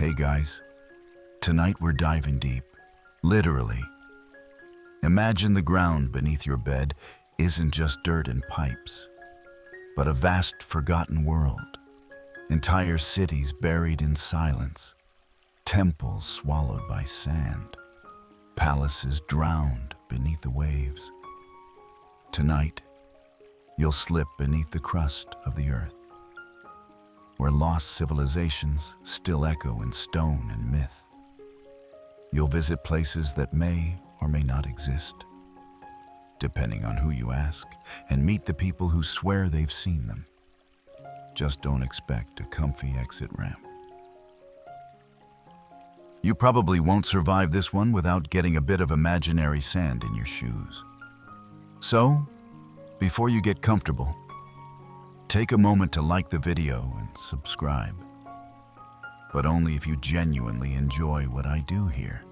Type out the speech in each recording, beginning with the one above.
Hey guys, tonight we're diving deep, literally. Imagine the ground beneath your bed isn't just dirt and pipes, but a vast forgotten world. Entire cities buried in silence, temples swallowed by sand, palaces drowned beneath the waves. Tonight, you'll slip beneath the crust of the earth, where lost civilizations still echo in stone and myth. You'll visit places that may or may not exist, depending on who you ask, and meet the people who swear they've seen them. Just don't expect a comfy exit ramp. You probably won't survive this one without getting a bit of imaginary sand in your shoes. So, before you get comfortable, take a moment to like the video and subscribe. But only if you genuinely enjoy what I do here.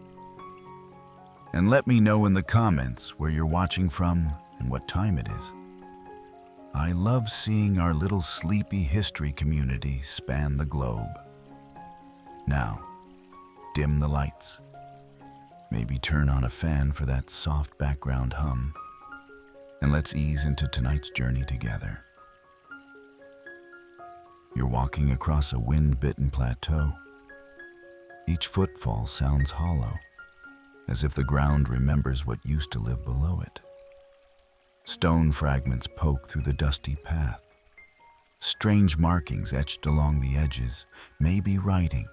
And let me know in the comments where you're watching from and what time it is. I love seeing our little sleepy history community span the globe. Now, dim the lights. Maybe turn on a fan for that soft background hum. And let's ease into tonight's journey together. You're walking across a wind-bitten plateau. Each footfall sounds hollow, as if the ground remembers what used to live below it. Stone fragments poke through the dusty path. Strange markings etched along the edges, maybe writing,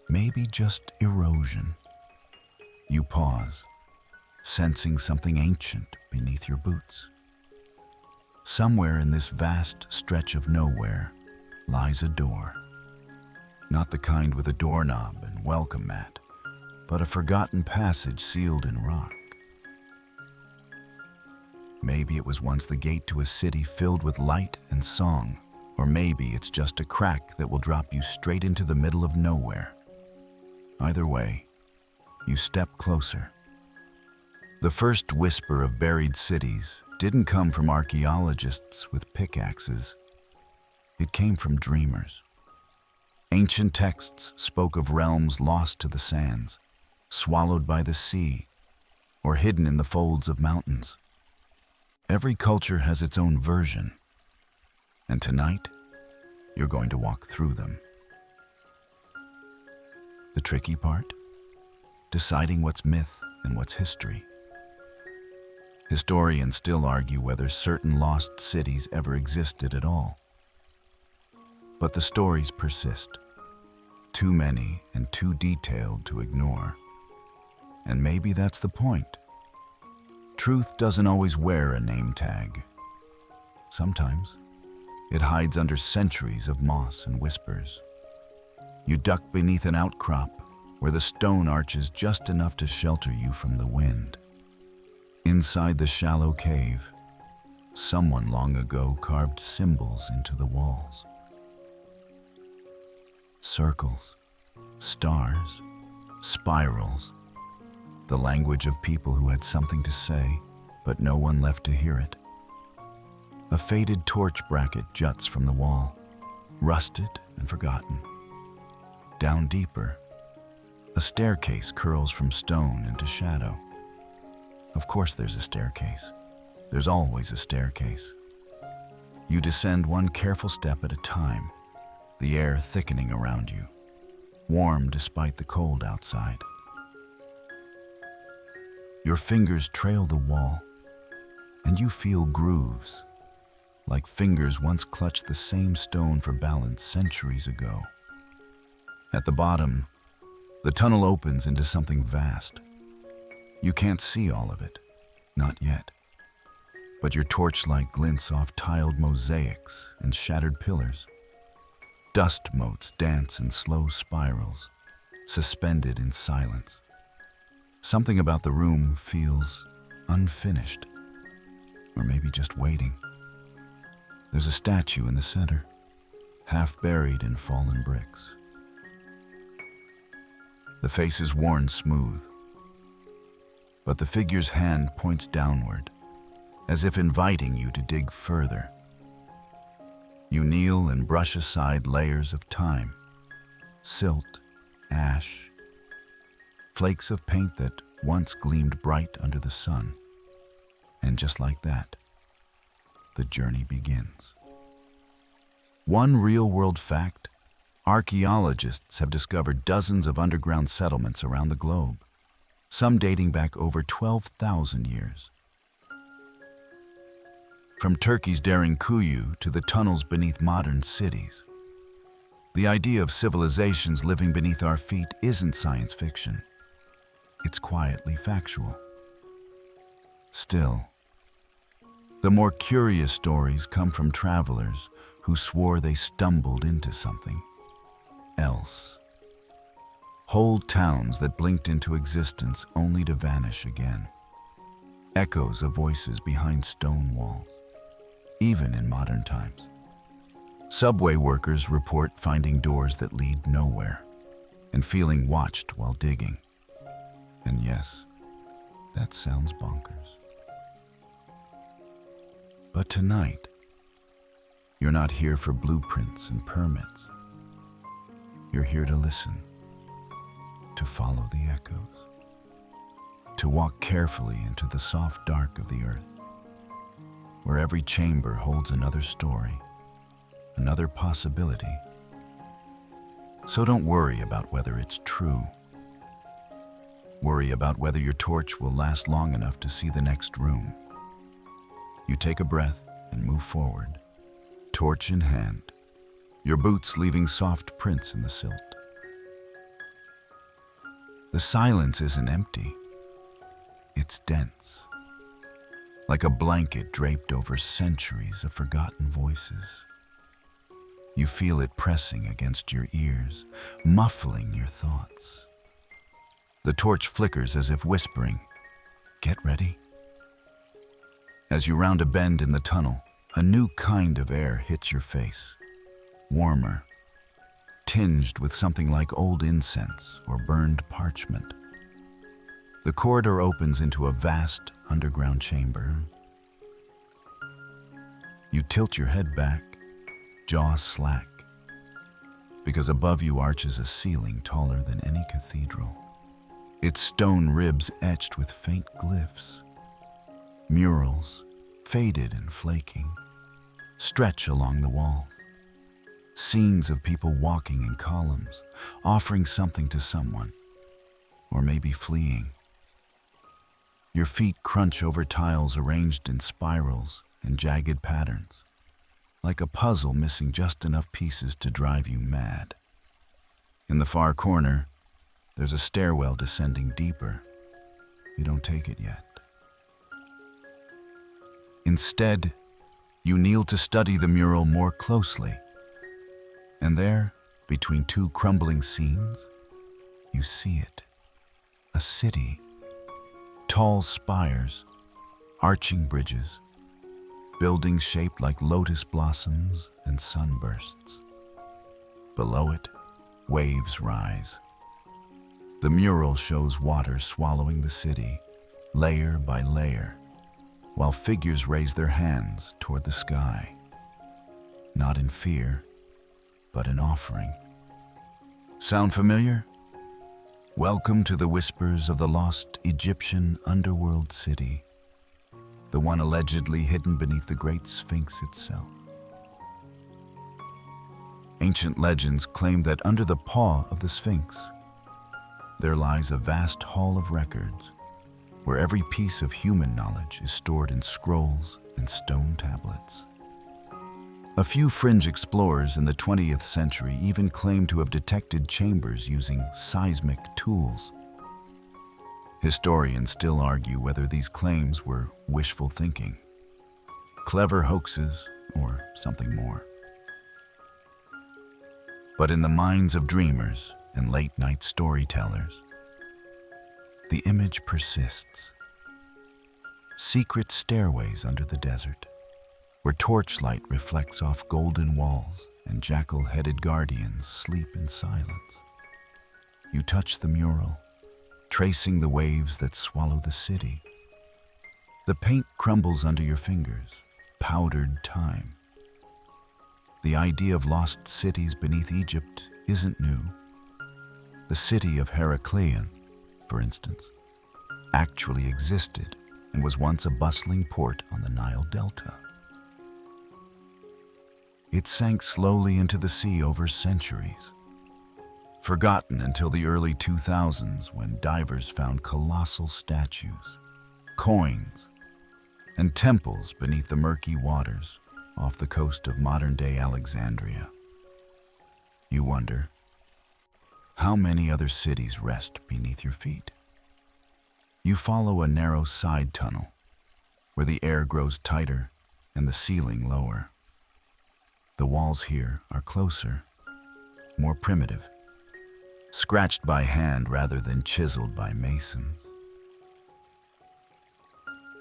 maybe just erosion. You pause, sensing something ancient beneath your boots. Somewhere in this vast stretch of nowhere lies a door. Not the kind with a doorknob and welcome mat, but a forgotten passage sealed in rock. Maybe it was once the gate to a city filled with light and song, or maybe it's just a crack that will drop you straight into the middle of nowhere. Either way, you step closer. The first whisper of buried cities didn't come from archaeologists with pickaxes. It came from dreamers. Ancient texts spoke of realms lost to the sands, swallowed by the sea, or hidden in the folds of mountains. Every culture has its own version, and tonight, you're going to walk through them. The tricky part? Deciding what's myth and what's history. Historians still argue whether certain lost cities ever existed at all. But the stories persist. Too many and too detailed to ignore. And maybe that's the point. Truth doesn't always wear a name tag. Sometimes it hides under centuries of moss and whispers. You duck beneath an outcrop where the stone arches just enough to shelter you from the wind. Inside the shallow cave, someone long ago carved symbols into the walls. Circles, stars, spirals, the language of people who had something to say, but no one left to hear it. A faded torch bracket juts from the wall, rusted and forgotten. Down deeper, a staircase curls from stone into shadow. Of course there's a staircase. There's always a staircase. You descend one careful step at a time, the air thickening around you, warm despite the cold outside. Your fingers trail the wall, and you feel grooves, like fingers once clutched the same stone for balance centuries ago. At the bottom, the tunnel opens into something vast. You can't see all of it, not yet. But your torchlight glints off tiled mosaics and shattered pillars. Dust motes dance in slow spirals, suspended in silence. Something about the room feels unfinished, or maybe just waiting. There's a statue in the center, half buried in fallen bricks. The face is worn smooth, but the figure's hand points downward, as if inviting you to dig further. You kneel and brush aside layers of time, silt, ash, flakes of paint that once gleamed bright under the sun. And just like that, the journey begins. One real-world fact: archaeologists have discovered dozens of underground settlements around the globe, some dating back over 12,000 years. From Turkey's Derinkuyu to the tunnels beneath modern cities, the idea of civilizations living beneath our feet isn't science fiction. It's quietly factual. Still, the more curious stories come from travelers who swore they stumbled into something else. Whole towns that blinked into existence only to vanish again. Echoes of voices behind stone walls, even in modern times. Subway workers report finding doors that lead nowhere and feeling watched while digging. And yes, that sounds bonkers. But tonight, you're not here for blueprints and permits. You're here to listen, to follow the echoes, to walk carefully into the soft dark of the earth, where every chamber holds another story, another possibility. So don't worry about whether it's true. Worry about whether your torch will last long enough to see the next room. You take a breath and move forward, torch in hand, your boots leaving soft prints in the silt. The silence isn't empty. It's dense, like a blanket draped over centuries of forgotten voices. You feel it pressing against your ears, muffling your thoughts. The torch flickers as if whispering, "Get ready." As you round a bend in the tunnel, a new kind of air hits your face, warmer, tinged with something like old incense or burned parchment. The corridor opens into a vast underground chamber. You tilt your head back, jaw slack, because above you arches a ceiling taller than any cathedral. Its stone ribs etched with faint glyphs. Murals, faded and flaking, stretch along the wall. Scenes of people walking in columns, offering something to someone, or maybe fleeing. Your feet crunch over tiles arranged in spirals and jagged patterns, like a puzzle missing just enough pieces to drive you mad. In the far corner, there's a stairwell descending deeper. You don't take it yet. Instead, you kneel to study the mural more closely. And there, between two crumbling scenes, you see it. A city. Tall spires, arching bridges, buildings shaped like lotus blossoms and sunbursts. Below it, waves rise. The mural shows water swallowing the city, layer by layer, while figures raise their hands toward the sky, not in fear, but in offering. Sound familiar? Welcome to the whispers of the lost Egyptian underworld city, the one allegedly hidden beneath the great Sphinx itself. Ancient legends claim that under the paw of the Sphinx, there lies a vast hall of records, where every piece of human knowledge is stored in scrolls and stone tablets. A few fringe explorers in the 20th century even claimed to have detected chambers using seismic tools. Historians still argue whether these claims were wishful thinking, clever hoaxes, or something more. But in the minds of dreamers and late-night storytellers, the image persists. Secret stairways under the desert, where torchlight reflects off golden walls and jackal-headed guardians sleep in silence. You touch the mural, tracing the waves that swallow the city. The paint crumbles under your fingers, powdered time. The idea of lost cities beneath Egypt isn't new. The city of Heracleion, for instance, actually existed and was once a bustling port on the Nile Delta. It sank slowly into the sea over centuries, forgotten until the early 2000s when divers found colossal statues, coins, and temples beneath the murky waters off the coast of modern-day Alexandria. You wonder, how many other cities rest beneath your feet? You follow a narrow side tunnel where the air grows tighter and the ceiling lower. The walls here are closer, more primitive, scratched by hand rather than chiseled by masons.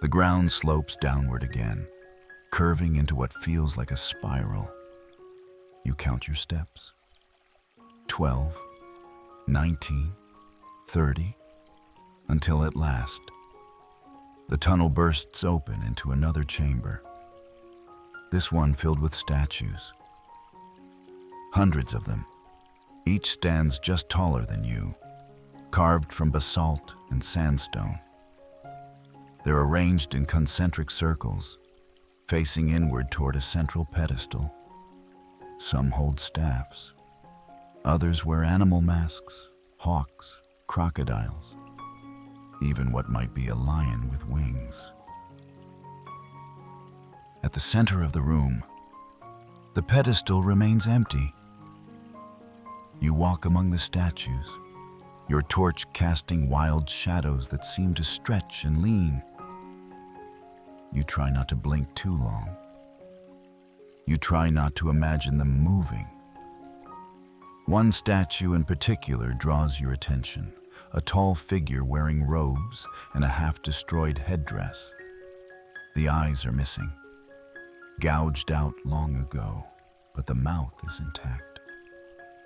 The ground slopes downward again, curving into what feels like a spiral. You count your steps. 12, 19, 30, until at last, the tunnel bursts open into another chamber. This one filled with statues. Hundreds of them. Each stands just taller than you, carved from basalt and sandstone. They're arranged in concentric circles, facing inward toward a central pedestal. Some hold staffs. Others wear animal masks, hawks, crocodiles, even what might be a lion with wings. At the center of the room, the pedestal remains empty. You walk among the statues, your torch casting wild shadows that seem to stretch and lean. You try not to blink too long. You try not to imagine them moving. One statue in particular draws your attention, a tall figure wearing robes and a half-destroyed headdress. The eyes are missing, gouged out long ago, but the mouth is intact,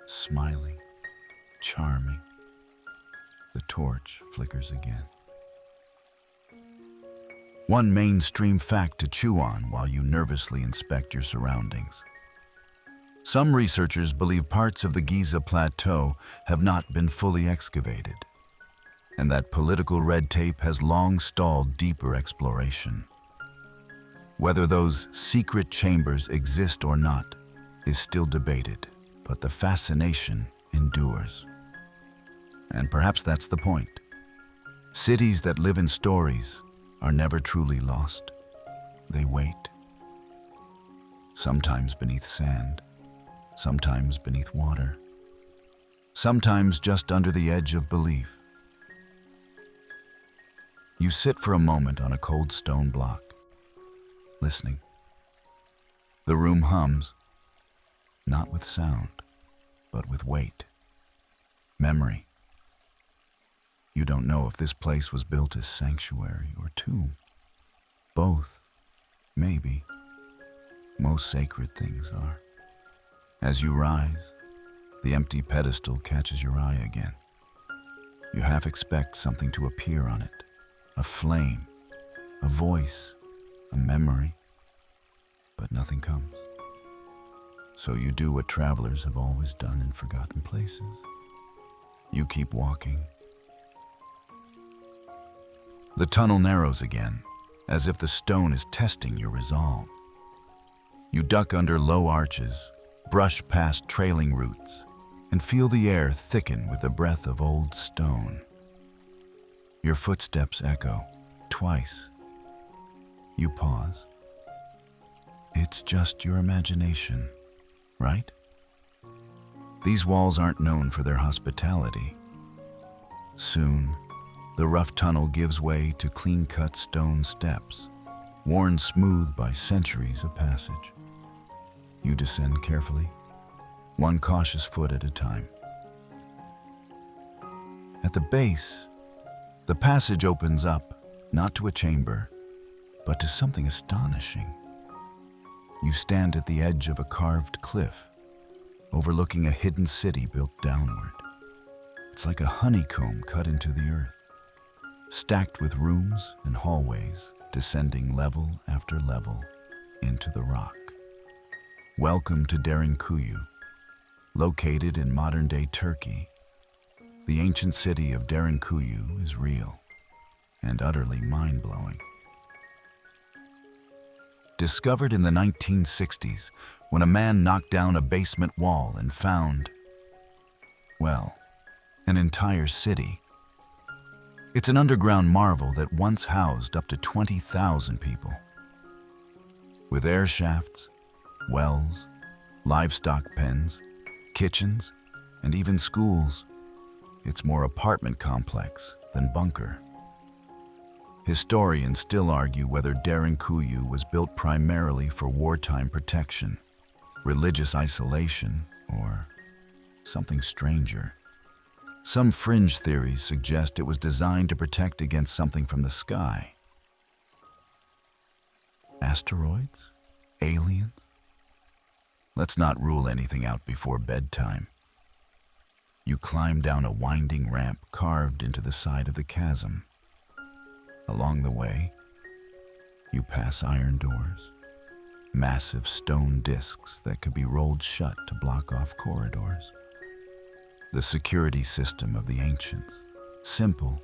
smiling, charming. The torch flickers again. One mainstream fact to chew on while you nervously inspect your surroundings. Some researchers believe parts of the Giza Plateau have not been fully excavated, and that political red tape has long stalled deeper exploration. Whether those secret chambers exist or not is still debated, but the fascination endures. And perhaps that's the point. Cities that live in stories are never truly lost. They wait. Sometimes beneath sand, sometimes beneath water, sometimes just under the edge of belief. You sit for a moment on a cold stone block, listening. The room hums, not with sound, but with weight, memory. You don't know if this place was built as sanctuary or tomb. Both, maybe. Most sacred things are. As you rise, the empty pedestal catches your eye again. You half expect something to appear on it, a flame, a voice, a memory, but nothing comes. So you do what travelers have always done in forgotten places. You keep walking. The tunnel narrows again, as if the stone is testing your resolve. You duck under low arches, brush past trailing roots, and feel the air thicken with the breath of old stone. Your footsteps echo, twice. You pause. It's just your imagination, right? These walls aren't known for their hospitality. Soon, the rough tunnel gives way to clean-cut stone steps, worn smooth by centuries of passage. You descend carefully, one cautious foot at a time. At the base, the passage opens up, not to a chamber, but to something astonishing. You stand at the edge of a carved cliff, overlooking a hidden city built downward. It's like a honeycomb cut into the earth, stacked with rooms and hallways descending level after level into the rock. Welcome to Derinkuyu, located in modern-day Turkey, The ancient city of Derinkuyu is real and utterly mind-blowing. Discovered in the 1960s when a man knocked down a basement wall and found, well, an entire city. It's an underground marvel that once housed up to 20,000 people. With air shafts, wells, livestock pens, kitchens, and even schools, it's more apartment complex than bunker. Historians still argue whether Derinkuyu was built primarily for wartime protection, religious isolation, or something stranger. Some fringe theories suggest it was designed to protect against something from the sky. Asteroids? Aliens? Let's not rule anything out before bedtime. You climb down a winding ramp carved into the side of the chasm. Along the way, you pass iron doors, massive stone discs that could be rolled shut to block off corridors. The security system of the ancients, simple,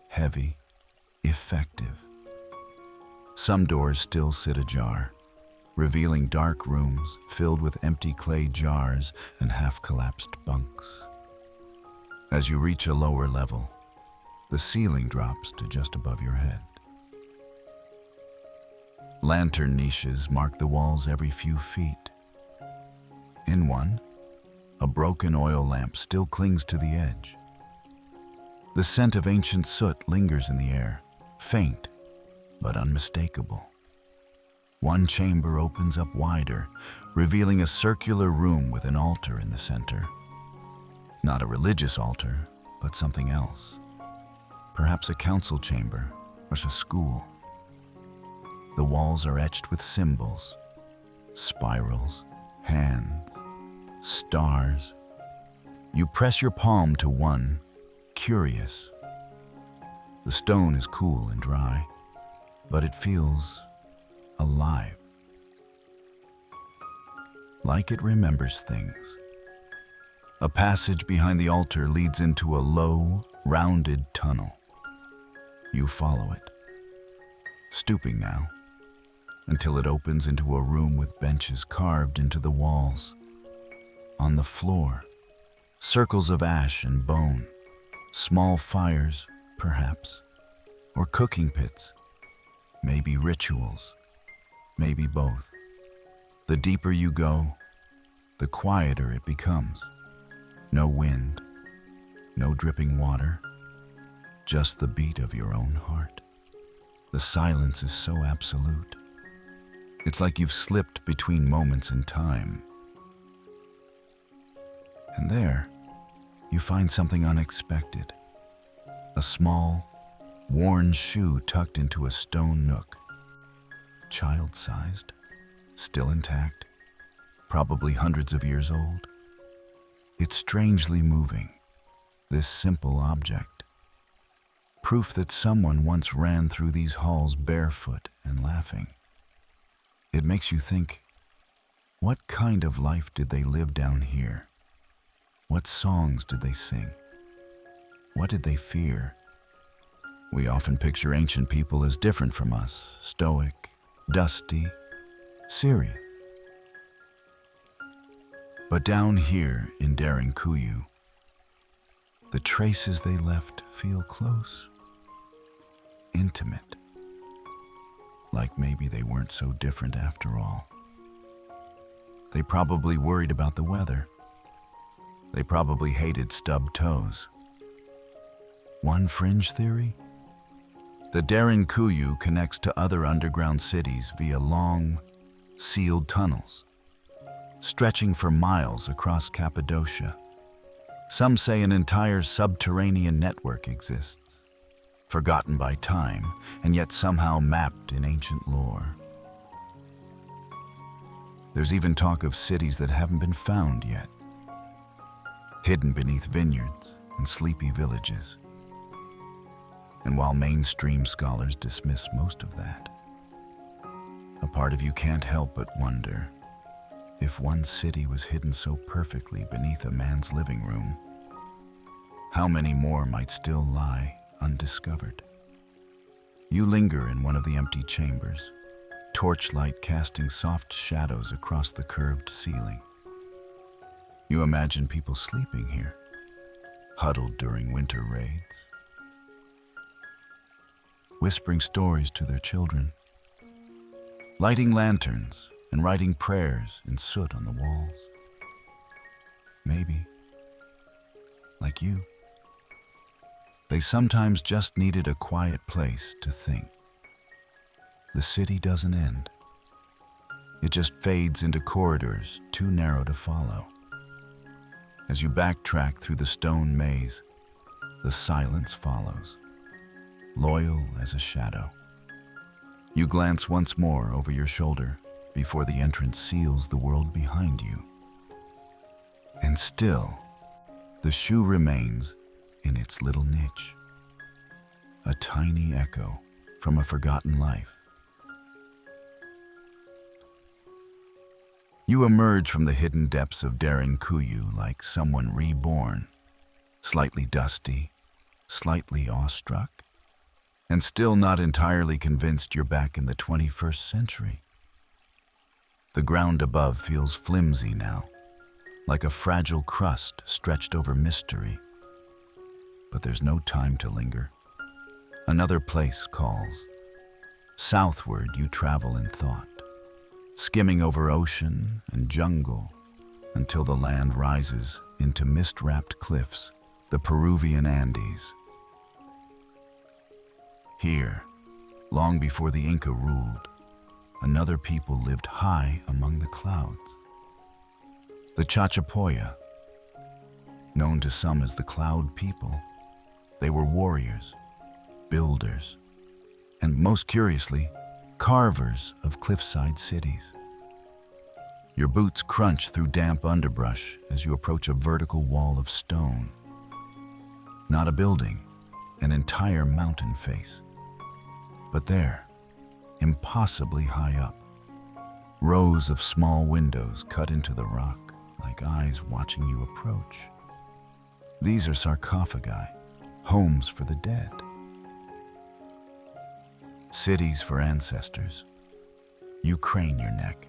heavy, effective. Some doors still sit ajar, revealing dark rooms filled with empty clay jars and half-collapsed bunks. As you reach a lower level, the ceiling drops to just above your head. Lantern niches mark the walls every few feet. In one, a broken oil lamp still clings to the edge. The scent of ancient soot lingers in the air, faint but unmistakable. One chamber opens up wider, revealing a circular room with an altar in the center. Not a religious altar, but something else. Perhaps a council chamber or a school. The walls are etched with symbols, spirals, hands, stars. You press your palm to one, curious. The stone is cool and dry, but it feels alive. Like it remembers things. A passage behind the altar leads into a low, rounded tunnel. You follow it, stooping now, until it opens into a room with benches carved into the walls. On the floor, circles of ash and bone, small fires, perhaps, or cooking pits, maybe rituals, maybe both. The deeper you go, the quieter it becomes. No wind, no dripping water, just the beat of your own heart. The silence is so absolute. It's like you've slipped between moments in time. And there, you find something unexpected. A small, worn shoe tucked into a stone nook. Child-sized, still intact, probably hundreds of years old. It's strangely moving, this simple object. Proof that someone once ran through these halls barefoot and laughing. It makes you think, what kind of life did they live down here? What songs did they sing? What did they fear? We often picture ancient people as different from us, stoic, dusty, serious. But down here in Derinkuyu, the traces they left feel close, intimate, like maybe they weren't so different after all. They probably worried about the weather. They probably hated stubbed toes. One fringe theory? The Derinkuyu connects to other underground cities via long, sealed tunnels, stretching for miles across Cappadocia. Some say an entire subterranean network exists, forgotten by time, and yet somehow mapped in ancient lore. There's even talk of cities that haven't been found yet, hidden beneath vineyards and sleepy villages. And while mainstream scholars dismiss most of that, a part of you can't help but wonder, if one city was hidden so perfectly beneath a man's living room, How many more might still lie undiscovered? You linger in one of the empty chambers, torchlight casting soft shadows across the curved ceiling. You imagine people sleeping here, huddled during winter raids, whispering stories to their children, lighting lanterns and writing prayers in soot on the walls. Maybe, like you, they sometimes just needed a quiet place to think. The city doesn't end. It just fades into corridors too narrow to follow. As you backtrack through the stone maze, the silence follows, loyal as a shadow. You glance once more over your shoulder before the entrance seals the world behind you. And still, the shoe remains in its little niche, a tiny echo from a forgotten life. You emerge from the hidden depths of Derinkuyu like someone reborn, slightly dusty, slightly awestruck, and still not entirely convinced you're back in the 21st century. The ground above feels flimsy now, like a fragile crust stretched over mystery. But there's no time to linger. Another place calls. Southward you travel in thought, skimming over ocean and jungle until the land rises into mist-wrapped cliffs, the Peruvian Andes. Here, long before the Inca ruled, another people lived high among the clouds. The Chachapoya, known to some as the Cloud People, they were warriors, builders, and most curiously, carvers of cliffside cities. Your boots crunch through damp underbrush as you approach a vertical wall of stone. Not a building, an entire mountain face. But there, impossibly high up, rows of small windows cut into the rock like eyes watching you approach. These are sarcophagi, homes for the dead. Cities for ancestors. You crane your neck.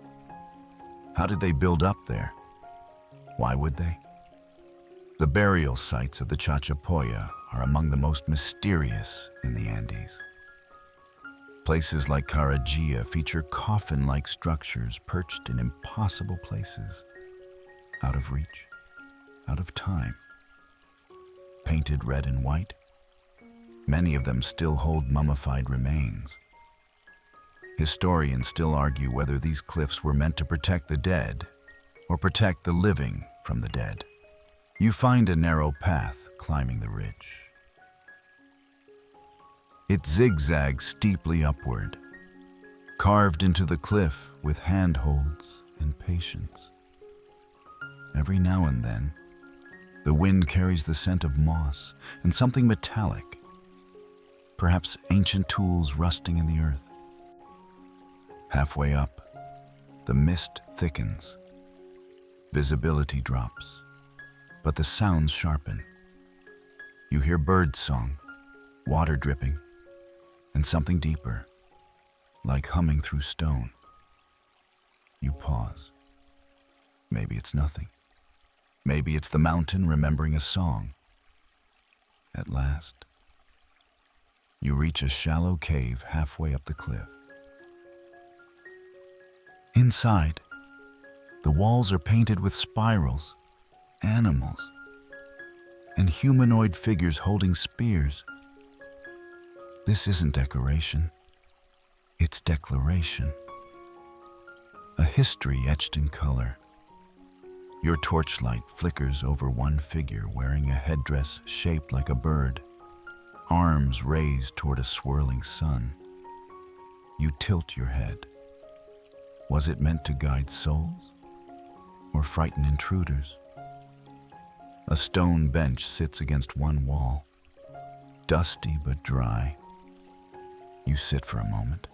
How did they build up there? Why would they? The burial sites of the Chachapoya are among the most mysterious in the Andes. Places like Karagia feature coffin-like structures perched in impossible places, out of reach, out of time. Painted red and white, many of them still hold mummified remains. Historians still argue whether these cliffs were meant to protect the dead or protect the living from the dead. You find a narrow path climbing the ridge. It zigzags steeply upward, carved into the cliff with handholds and patience. Every now and then, the wind carries the scent of moss and something metallic, perhaps ancient tools rusting in the earth. Halfway up, the mist thickens. Visibility drops, but the sounds sharpen. You hear bird song, water dripping, and something deeper, like humming through stone. You pause. Maybe it's nothing. Maybe it's the mountain remembering a song. At last, you reach a shallow cave halfway up the cliff. Inside, the walls are painted with spirals, animals, and humanoid figures holding spears. This isn't decoration, it's declaration. A history etched in color. Your torchlight flickers over one figure wearing a headdress shaped like a bird, arms raised toward a swirling sun. You tilt your head. Was it meant to guide souls or frighten intruders? A stone bench sits against one wall, dusty but dry. You sit for a moment,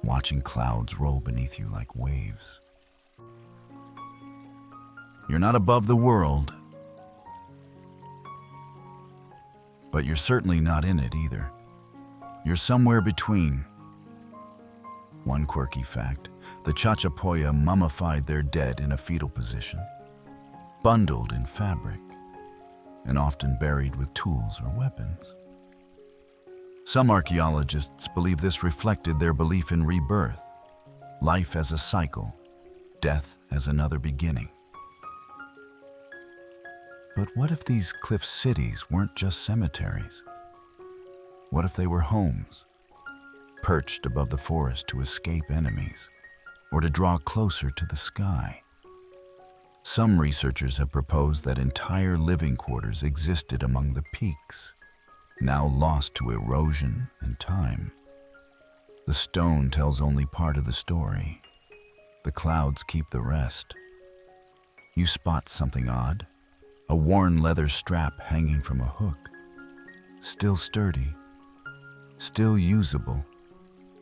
watching clouds roll beneath you like waves. You're not above the world. But you're certainly not in it either. You're somewhere between. One quirky fact, the Chachapoya mummified their dead in a fetal position, bundled in fabric, and often buried with tools or weapons. Some archaeologists believe this reflected their belief in rebirth, life as a cycle, death as another beginning. But what if these cliff cities weren't just cemeteries? What if they were homes, perched above the forest to escape enemies, or to draw closer to the sky? Some researchers have proposed that entire living quarters existed among the peaks, now lost to erosion and time. The stone tells only part of the story. The clouds keep the rest. You spot something odd, a worn leather strap hanging from a hook, still sturdy, still usable,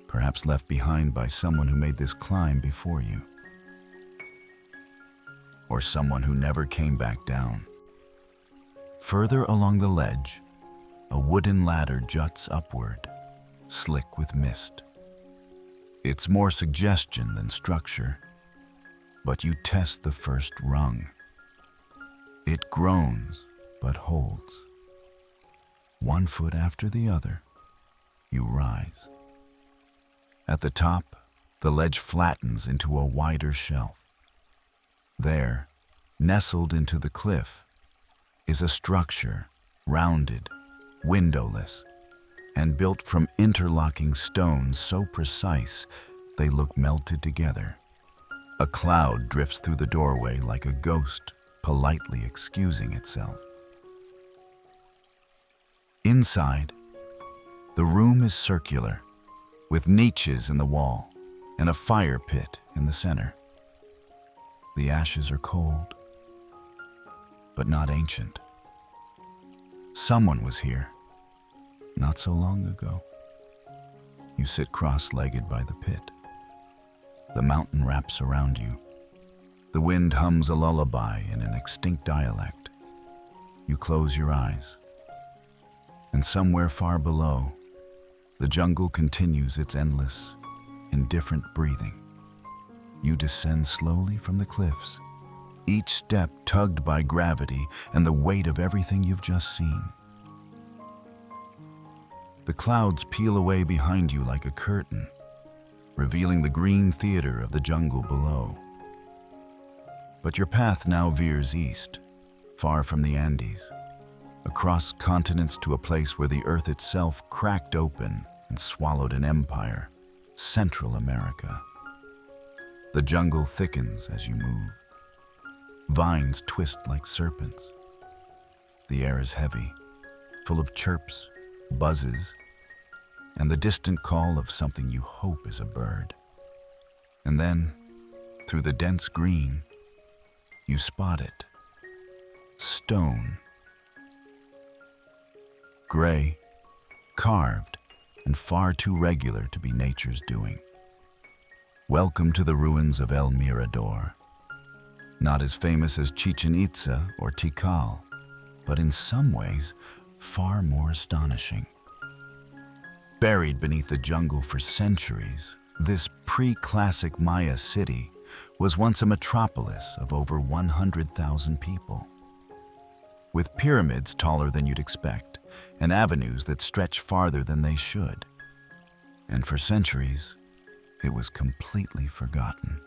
perhaps left behind by someone who made this climb before you. Or someone who never came back down. Further along the ledge, a wooden ladder juts upward, slick with mist. It's more suggestion than structure, but you test the first rung. It groans, but holds. 1 foot after the other, you rise. At the top, the ledge flattens into a wider shelf. There, nestled into the cliff, is a structure, rounded, windowless, and built from interlocking stones so precise they look melted together. A cloud drifts through the doorway like a ghost politely excusing itself. Inside, the room is circular, with niches in the wall and a fire pit in the center. The ashes are cold, but not ancient. Someone was here, not so long ago. You sit cross-legged by the pit. The mountain wraps around you. The wind hums a lullaby in an extinct dialect. You close your eyes. And somewhere far below, the jungle continues its endless, indifferent breathing. You descend slowly from the cliffs, each step tugged by gravity and the weight of everything you've just seen. The clouds peel away behind you like a curtain, revealing the green theater of the jungle below. But your path now veers east, far from the Andes, across continents to a place where the earth itself cracked open and swallowed an empire, Central America. The jungle thickens as you move. Vines twist like serpents. The air is heavy, full of chirps, buzzes, and the distant call of something you hope is a bird. And then, through the dense green, you spot it. Stone. Gray, carved, and far too regular to be nature's doing. Welcome to the ruins of El Mirador. Not as famous as Chichen Itza or Tikal, but in some ways far more astonishing. Buried beneath the jungle for centuries, this pre-classic Maya city was once a metropolis of over 100,000 people. With pyramids taller than you'd expect, and avenues that stretch farther than they should. And for centuries, it was completely forgotten.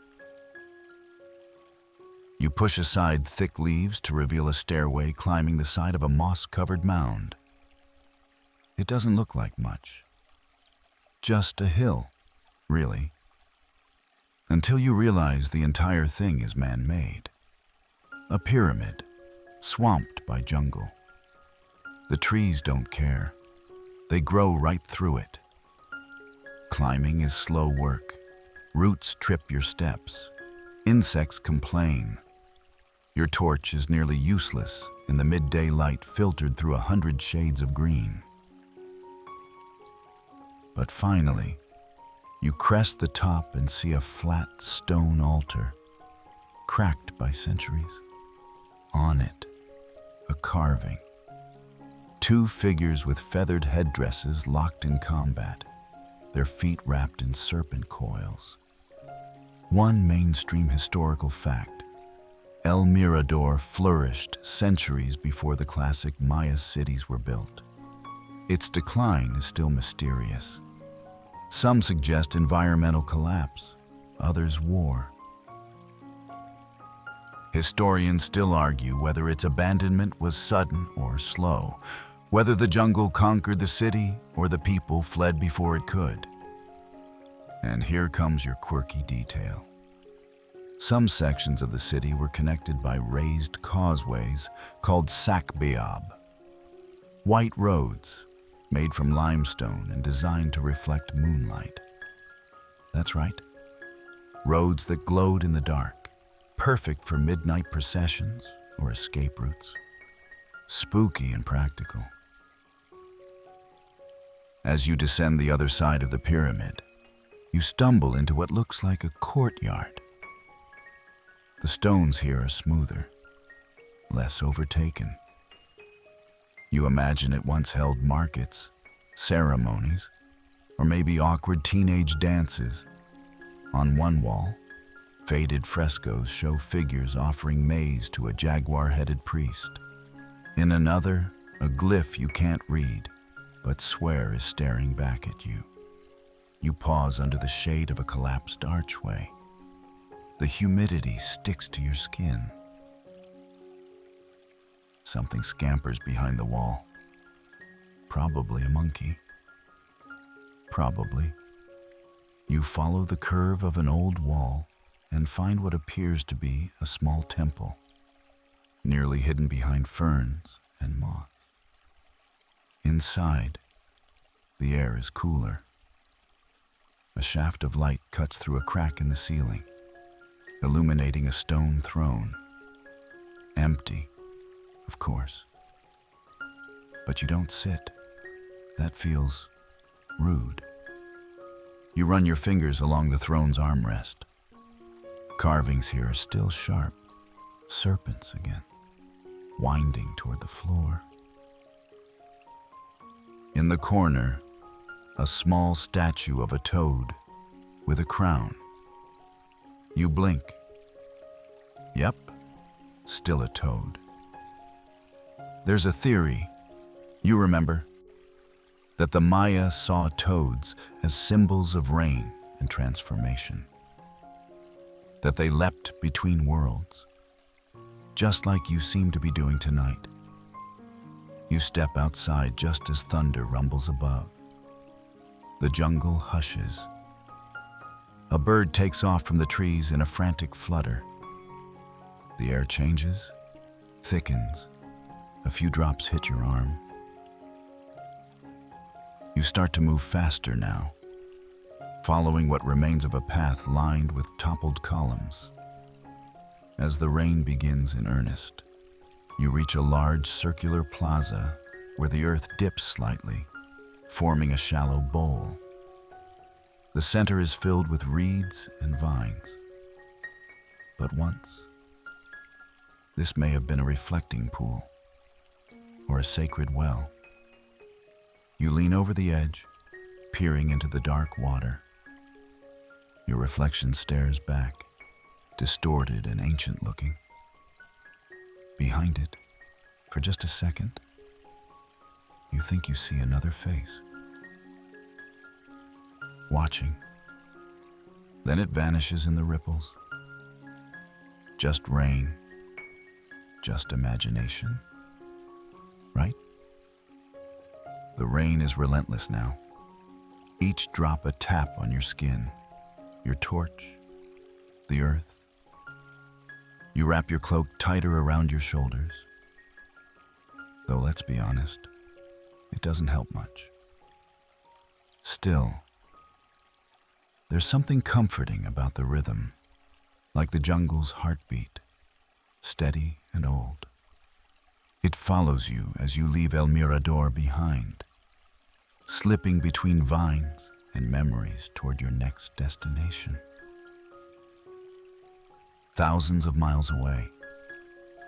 You push aside thick leaves to reveal a stairway climbing the side of a moss-covered mound. It doesn't look like much. Just a hill, really. Until you realize the entire thing is man-made. A pyramid, swamped by jungle. The trees don't care. They grow right through it. Climbing is slow work. Roots trip your steps. Insects complain. Your torch is nearly useless in the midday light filtered through 100 shades of green. But finally, you crest the top and see a flat stone altar, cracked by centuries. On it, a carving. Two figures with feathered headdresses locked in combat, their feet wrapped in serpent coils. One mainstream historical fact: El Mirador flourished centuries before the classic Maya cities were built. Its decline is still mysterious. Some suggest environmental collapse, others war. Historians still argue whether its abandonment was sudden or slow, whether the jungle conquered the city or the people fled before it could. And here comes your quirky detail. Some sections of the city were connected by raised causeways called sakbeab, white roads made from limestone and designed to reflect moonlight. That's right, roads that glowed in the dark, perfect for midnight processions or escape routes. Spooky and practical. As you descend the other side of the pyramid, you stumble into what looks like a courtyard. The stones here are smoother, less overtaken. You imagine it once held markets, ceremonies, or maybe awkward teenage dances. On one wall, faded frescoes show figures offering maize to a jaguar-headed priest. In another, a glyph you can't read, but swear is staring back at you. You pause under the shade of a collapsed archway. The humidity sticks to your skin. Something scampers behind the wall. Probably a monkey. Probably. You follow the curve of an old wall and find what appears to be a small temple, nearly hidden behind ferns and moss. Inside, the air is cooler. A shaft of light cuts through a crack in the ceiling, illuminating a stone throne. Empty, of course. But you don't sit. That feels rude. You run your fingers along the throne's armrest. Carvings here are still sharp, serpents again, winding toward the floor. In the corner, a small statue of a toad with a crown. You blink. Yep, still a toad. There's a theory, you remember, that the Maya saw toads as symbols of rain and transformation. That they leapt between worlds, just like you seem to be doing tonight. You step outside just as thunder rumbles above. The jungle hushes. A bird takes off from the trees in a frantic flutter. The air changes, thickens. A few drops hit your arm. You start to move faster now, following what remains of a path lined with toppled columns. As the rain begins in earnest, you reach a large circular plaza where the earth dips slightly, forming a shallow bowl. The center is filled with reeds and vines. But once, this may have been a reflecting pool or a sacred well. You lean over the edge, peering into the dark water. Your reflection stares back, distorted and ancient looking. Behind it, for just a second, you think you see another face. Watching. Then it vanishes in the ripples. Just rain. Just imagination. Right? The rain is relentless now. Each drop a tap on your skin, your torch, the earth. You wrap your cloak tighter around your shoulders. Though let's be honest, it doesn't help much. Still, there's something comforting about the rhythm, like the jungle's heartbeat, steady and old. It follows you as you leave El Mirador behind, slipping between vines and memories toward your next destination. Thousands of miles away,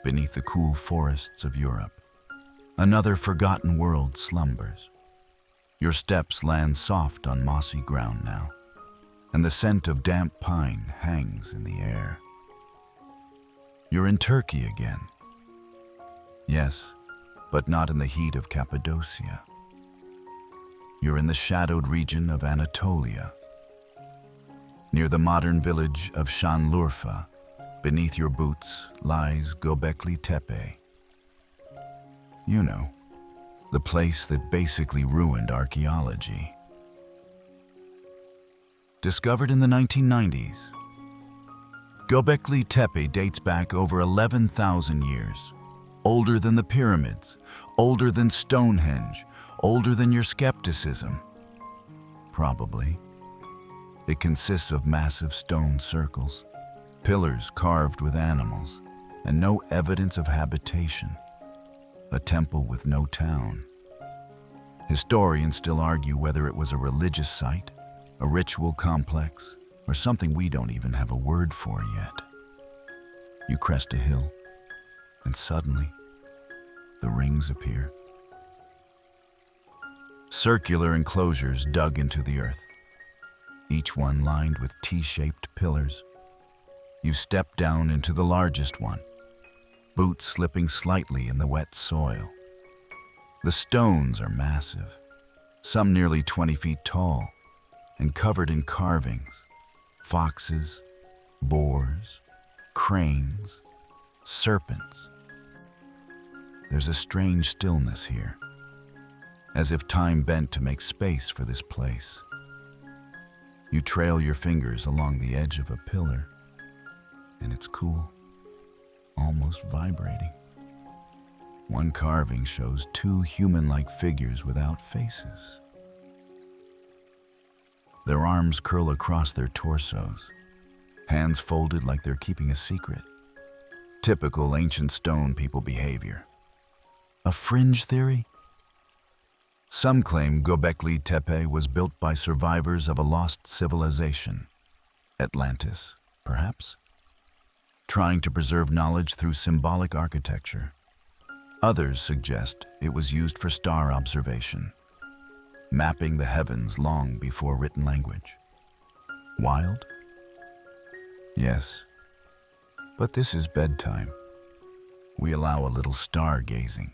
beneath the cool forests of Europe, Another forgotten world slumbers. Your steps land soft on mossy ground now, and the scent of damp pine hangs in the air. You're in Turkey again. Yes, but not in the heat of Cappadocia. You're in the shadowed region of Anatolia. Near the modern village of Şanlıurfa, beneath your boots lies Göbekli Tepe. You know, the place that basically ruined archaeology. Discovered in the 1990s, Göbekli Tepe dates back over 11,000 years. Older than the pyramids, older than Stonehenge, older than your skepticism. Probably. It consists of massive stone circles, pillars carved with animals, and no evidence of habitation. A temple with no town. Historians still argue whether it was a religious site, a ritual complex, or something we don't even have a word for yet. You crest a hill, and suddenly, the rings appear. Circular enclosures dug into the earth, each one lined with T-shaped pillars. You step down into the largest one, boots slipping slightly in the wet soil. The stones are massive, some nearly 20 feet tall, and covered in carvings, foxes, boars, cranes, serpents. There's a strange stillness here, as if time bent to make space for this place. You trail your fingers along the edge of a pillar, and it's cool, almost vibrating. One carving shows two human-like figures without faces. Their arms curl across their torsos, hands folded like they're keeping a secret. Typical ancient stone people behavior. A fringe theory? Some claim Göbekli Tepe was built by survivors of a lost civilization. Atlantis, perhaps? Trying to preserve knowledge through symbolic architecture. Others suggest it was used for star observation, mapping the heavens long before written language. Wild? Yes. But this is bedtime. We allow a little stargazing.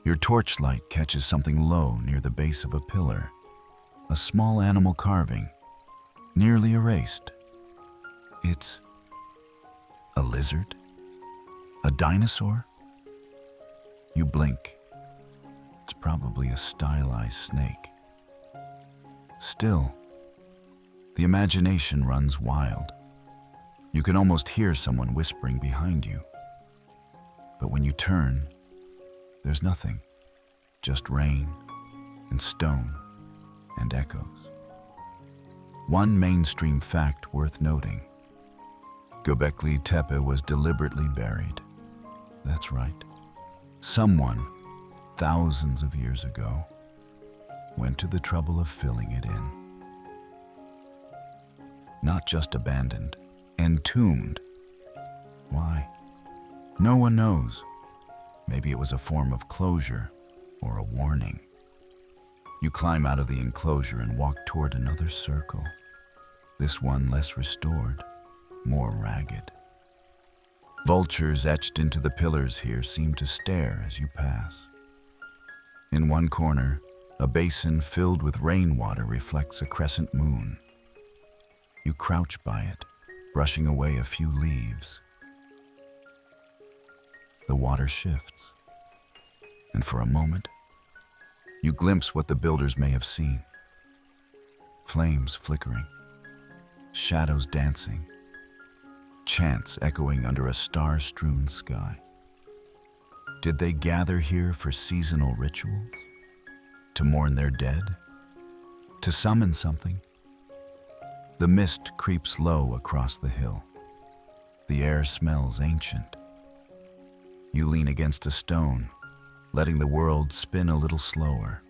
Your torchlight catches something low near the base of a pillar, a small animal carving, nearly erased. It's a lizard? A dinosaur? You blink. It's probably a stylized snake. Still, the imagination runs wild. You can almost hear someone whispering behind you. But when you turn, there's nothing, just rain and stone and echoes. One mainstream fact worth noting: Göbekli Tepe was deliberately buried. That's right. Someone, thousands of years ago, went to the trouble of filling it in. Not just abandoned, entombed. Why? No one knows. Maybe it was a form of closure or a warning. You climb out of the enclosure and walk toward another circle. This one less restored, more ragged. Vultures etched into the pillars here seem to stare as you pass. In one corner, a basin filled with rainwater reflects a crescent moon. You crouch by it, brushing away a few leaves. The water shifts, and for a moment, you glimpse what the builders may have seen. Flames flickering, shadows dancing, chants echoing under a star-strewn sky. Did they gather here for seasonal rituals? To mourn their dead? To summon something? The mist creeps low across the hill. The air smells ancient. You lean against a stone, letting the world spin a little slower.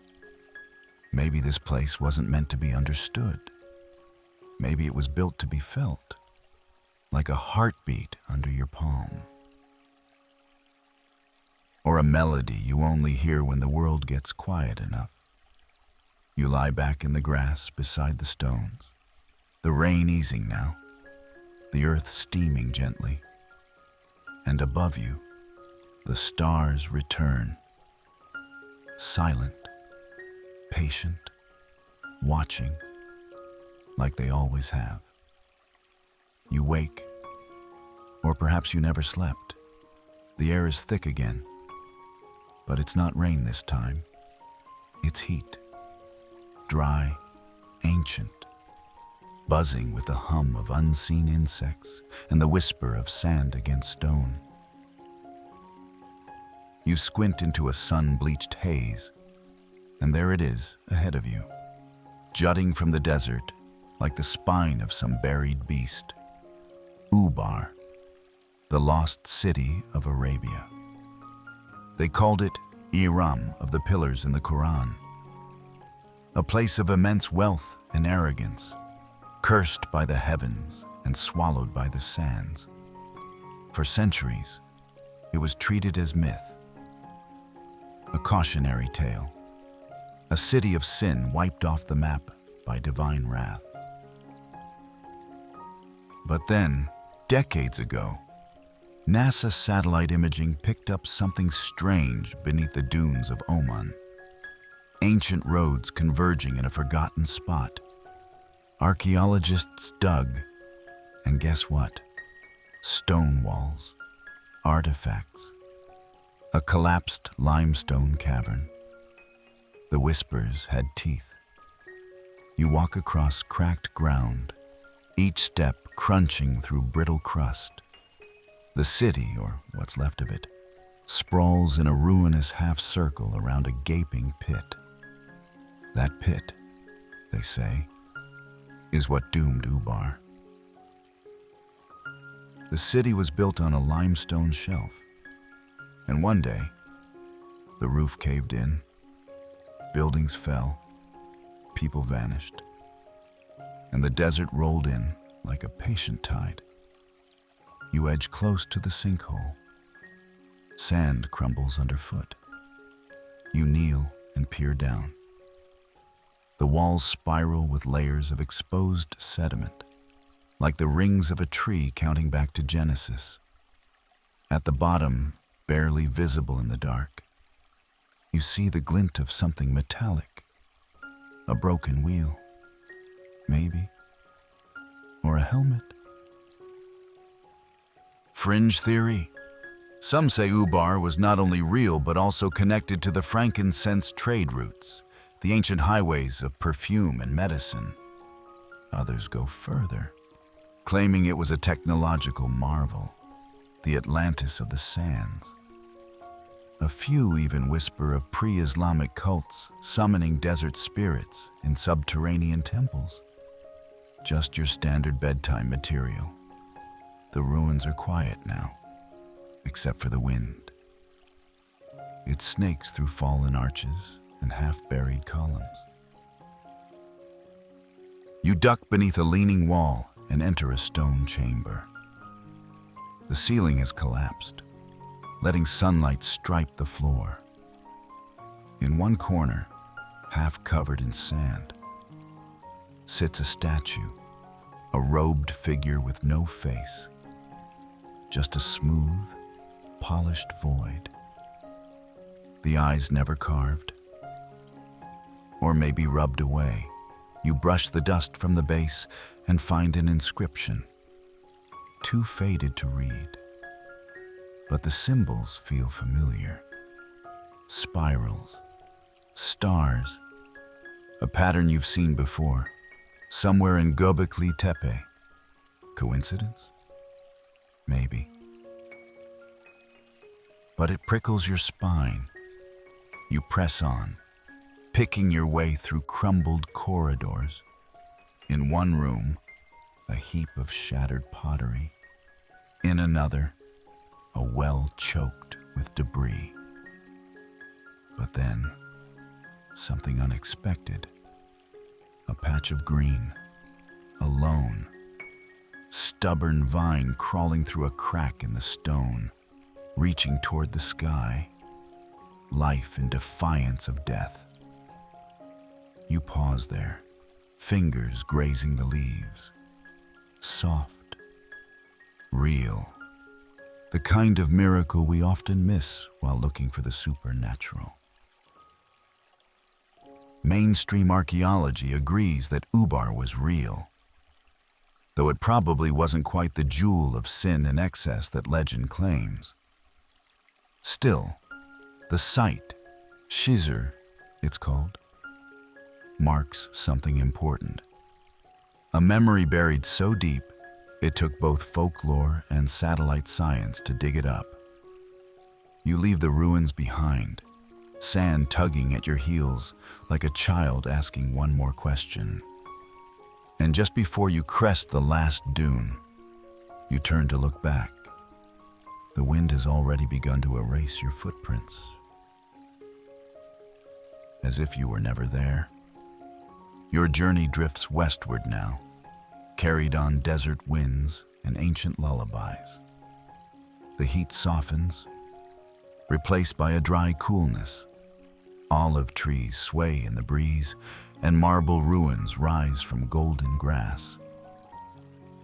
Maybe this place wasn't meant to be understood. Maybe it was built to be felt, like a heartbeat under your palm. or a melody you only hear when the world gets quiet enough. You lie back in the grass beside the stones, the rain easing now, the earth steaming gently, and above you, the stars return, silent, patient, watching, like they always have. You wake, or perhaps you never slept. The air is thick again, but it's not rain this time. It's heat, dry, ancient, buzzing with the hum of unseen insects and the whisper of sand against stone. You squint into a sun-bleached haze, and there it is ahead of you, jutting from the desert like the spine of some buried beast. Ubar, the lost city of Arabia. They called it Iram of the Pillars in the Quran, a place of immense wealth and arrogance, cursed by the heavens and swallowed by the sands. For centuries, it was treated as myth, a cautionary tale, a city of sin wiped off the map by divine wrath. But then, decades ago, NASA satellite imaging picked up something strange beneath the dunes of Oman. Ancient roads converging in a forgotten spot. Archaeologists dug, and guess what? Stone walls, artifacts, a collapsed limestone cavern. The whispers had teeth. You walk across cracked ground, each step crunching through brittle crust. The city, or what's left of it, sprawls in a ruinous half-circle around a gaping pit. That pit, they say, is what doomed Ubar. The city was built on a limestone shelf, and one day, the roof caved in, buildings fell, people vanished, and the desert rolled in like a patient tide. You edge close to the sinkhole. Sand crumbles underfoot. You kneel and peer down. The walls spiral with layers of exposed sediment, like the rings of a tree counting back to Genesis. At the bottom, barely visible in the dark, you see the glint of something metallic. A broken wheel, maybe, or a helmet. Fringe theory. Some say Ubar was not only real but also connected to the frankincense trade routes, the ancient highways of perfume and medicine. Others go further, claiming it was a technological marvel, the Atlantis of the sands. A few even whisper of pre-Islamic cults summoning desert spirits in subterranean temples. Just your standard bedtime material. The ruins are quiet now, except for the wind. It snakes through fallen arches and half-buried columns. You duck beneath a leaning wall and enter a stone chamber. The ceiling has collapsed, letting sunlight stripe the floor. In one corner, half covered in sand, sits a statue, a robed figure with no face. Just a smooth, polished void. The eyes never carved, or maybe rubbed away. You brush the dust from the base and find an inscription, too faded to read. But the symbols feel familiar. Spirals, stars, a pattern you've seen before, somewhere in Göbekli Tepe. Coincidence? Maybe. But it prickles your spine. You press on, picking your way through crumbled corridors. In one room, a heap of shattered pottery. In another, a well choked with debris. But then, something unexpected. A patch of green, a lone, stubborn vine crawling through a crack in the stone, reaching toward the sky. life in defiance of death. You pause there, fingers grazing the leaves. Soft, real, the kind of miracle we often miss while looking for the supernatural. Mainstream archaeology agrees that Ubar was real, though it probably wasn't quite the jewel of sin and excess that legend claims. Still, the site, Shizur, it's called, marks something important. A memory buried so deep, it took both folklore and satellite science to dig it up. You leave the ruins behind, sand tugging at your heels like a child asking one more question. And just before you crest the last dune, you turn to look back. The wind has already begun to erase your footprints, as if you were never there. Your journey drifts westward now, carried on desert winds and ancient lullabies. The heat softens, replaced by a dry coolness. Olive trees sway in the breeze, and marble ruins rise from golden grass.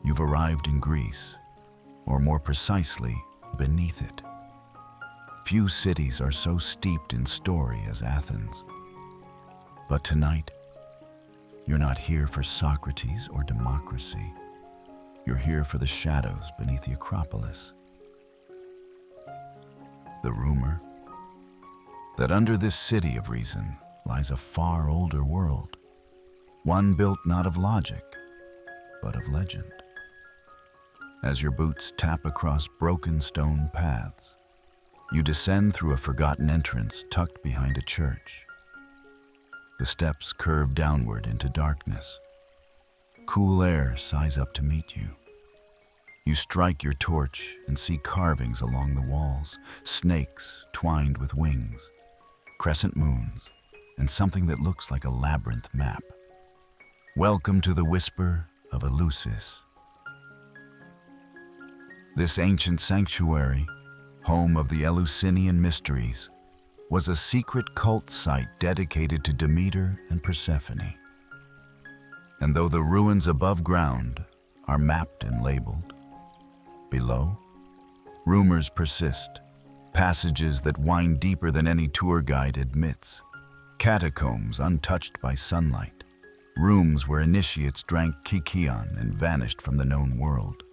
You've arrived in Greece, or more precisely, beneath it. Few cities are so steeped in story as Athens. But tonight, you're not here for Socrates or democracy. You're here for the shadows beneath the Acropolis. The rumor that under this city of reason lies a far older world, one built not of logic, but of legend. As your boots tap across broken stone paths, you descend through a forgotten entrance tucked behind a church. The steps curve downward into darkness. Cool air sighs up to meet you. You strike your torch and see carvings along the walls, snakes twined with wings, crescent moons, and something that looks like a labyrinth map. Welcome to the whisper of Eleusis. This ancient sanctuary, home of the Eleusinian mysteries, was a secret cult site dedicated to Demeter and Persephone. And though the ruins above ground are mapped and labeled, below, rumors persist, passages that wind deeper than any tour guide admits, catacombs untouched by sunlight, rooms where initiates drank kikion and vanished from the known world.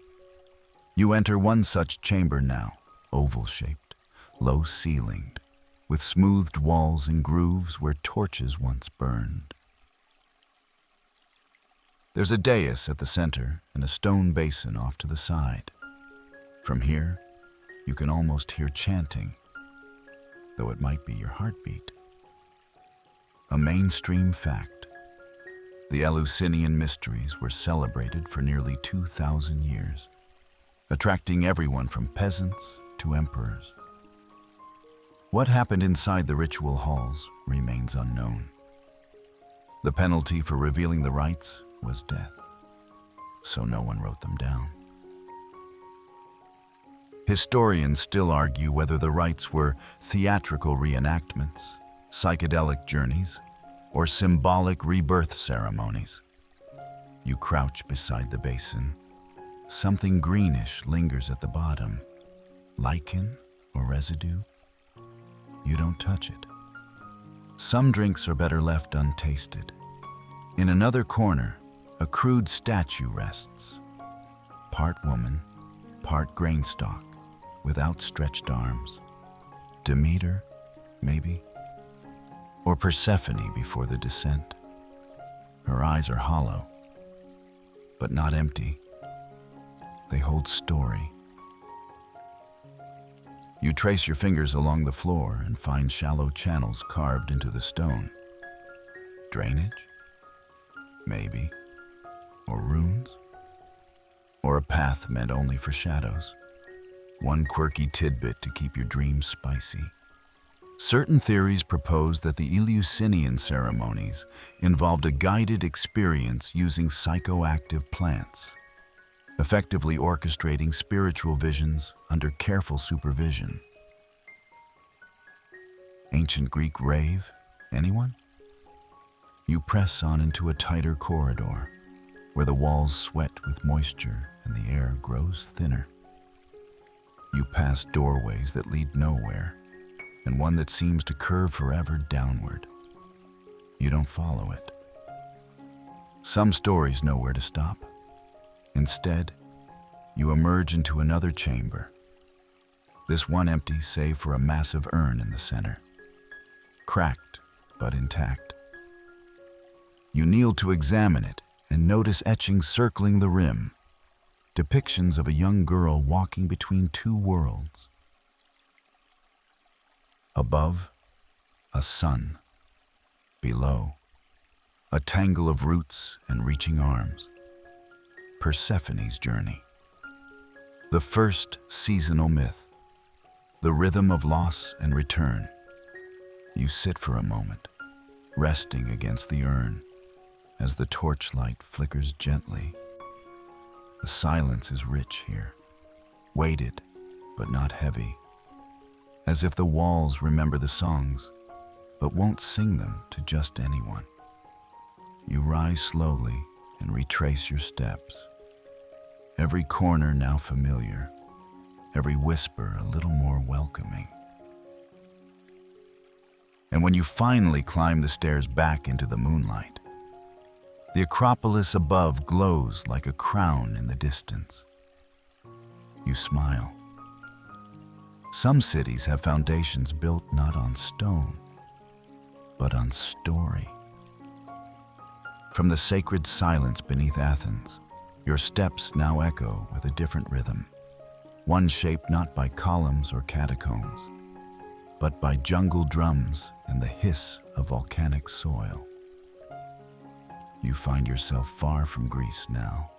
You enter one such chamber now, oval-shaped, low-ceilinged, with smoothed walls and grooves where torches once burned. There's a dais at the center and a stone basin off to the side. From here, you can almost hear chanting, though it might be your heartbeat. A mainstream fact: the Eleusinian mysteries were celebrated for nearly 2,000 years, attracting everyone from peasants to emperors. What happened inside the ritual halls remains unknown. The penalty for revealing the rites was death, so no one wrote them down. Historians still argue whether the rites were theatrical reenactments, psychedelic journeys, or symbolic rebirth ceremonies. You crouch beside the basin. Something greenish lingers at the bottom. Lichen or residue? You don't touch it. Some drinks are better left untasted. In another corner, a crude statue rests. Part woman, part grain stalk, with outstretched arms. Demeter, maybe? Or Persephone before the descent. Her eyes are hollow, but not empty. They hold story. You trace your fingers along the floor and find shallow channels carved into the stone. Drainage? Maybe. Or runes? Or a path meant only for shadows. One quirky tidbit to keep your dreams spicy. Certain theories propose that the Eleusinian ceremonies involved a guided experience using psychoactive plants, effectively orchestrating spiritual visions under careful supervision. Ancient Greek rave? Anyone? You press on into a tighter corridor where the walls sweat with moisture and the air grows thinner. You pass doorways that lead nowhere and one that seems to curve forever downward. You don't follow it. Some stories know where to stop. Instead, you emerge into another chamber. This one empty save for a massive urn in the center. Cracked, but intact. You kneel to examine it and notice etchings circling the rim, depictions of a young girl walking between two worlds. Above, a sun. Below, a tangle of roots and reaching arms. Persephone's journey. The first seasonal myth. The rhythm of loss and return. You sit for a moment, resting against the urn as the torchlight flickers gently. The silence is rich here, weighted but not heavy, as if the walls remember the songs but won't sing them to just anyone. You rise slowly and retrace your steps, every corner now familiar, every whisper a little more welcoming. And when you finally climb the stairs back into the moonlight, the Acropolis above glows like a crown in the distance. You smile. Some cities have foundations built not on stone, but on story. From the sacred silence beneath Athens, your steps now echo with a different rhythm, one shaped not by columns or catacombs, but by jungle drums and the hiss of volcanic soil. You find yourself far from Greece now,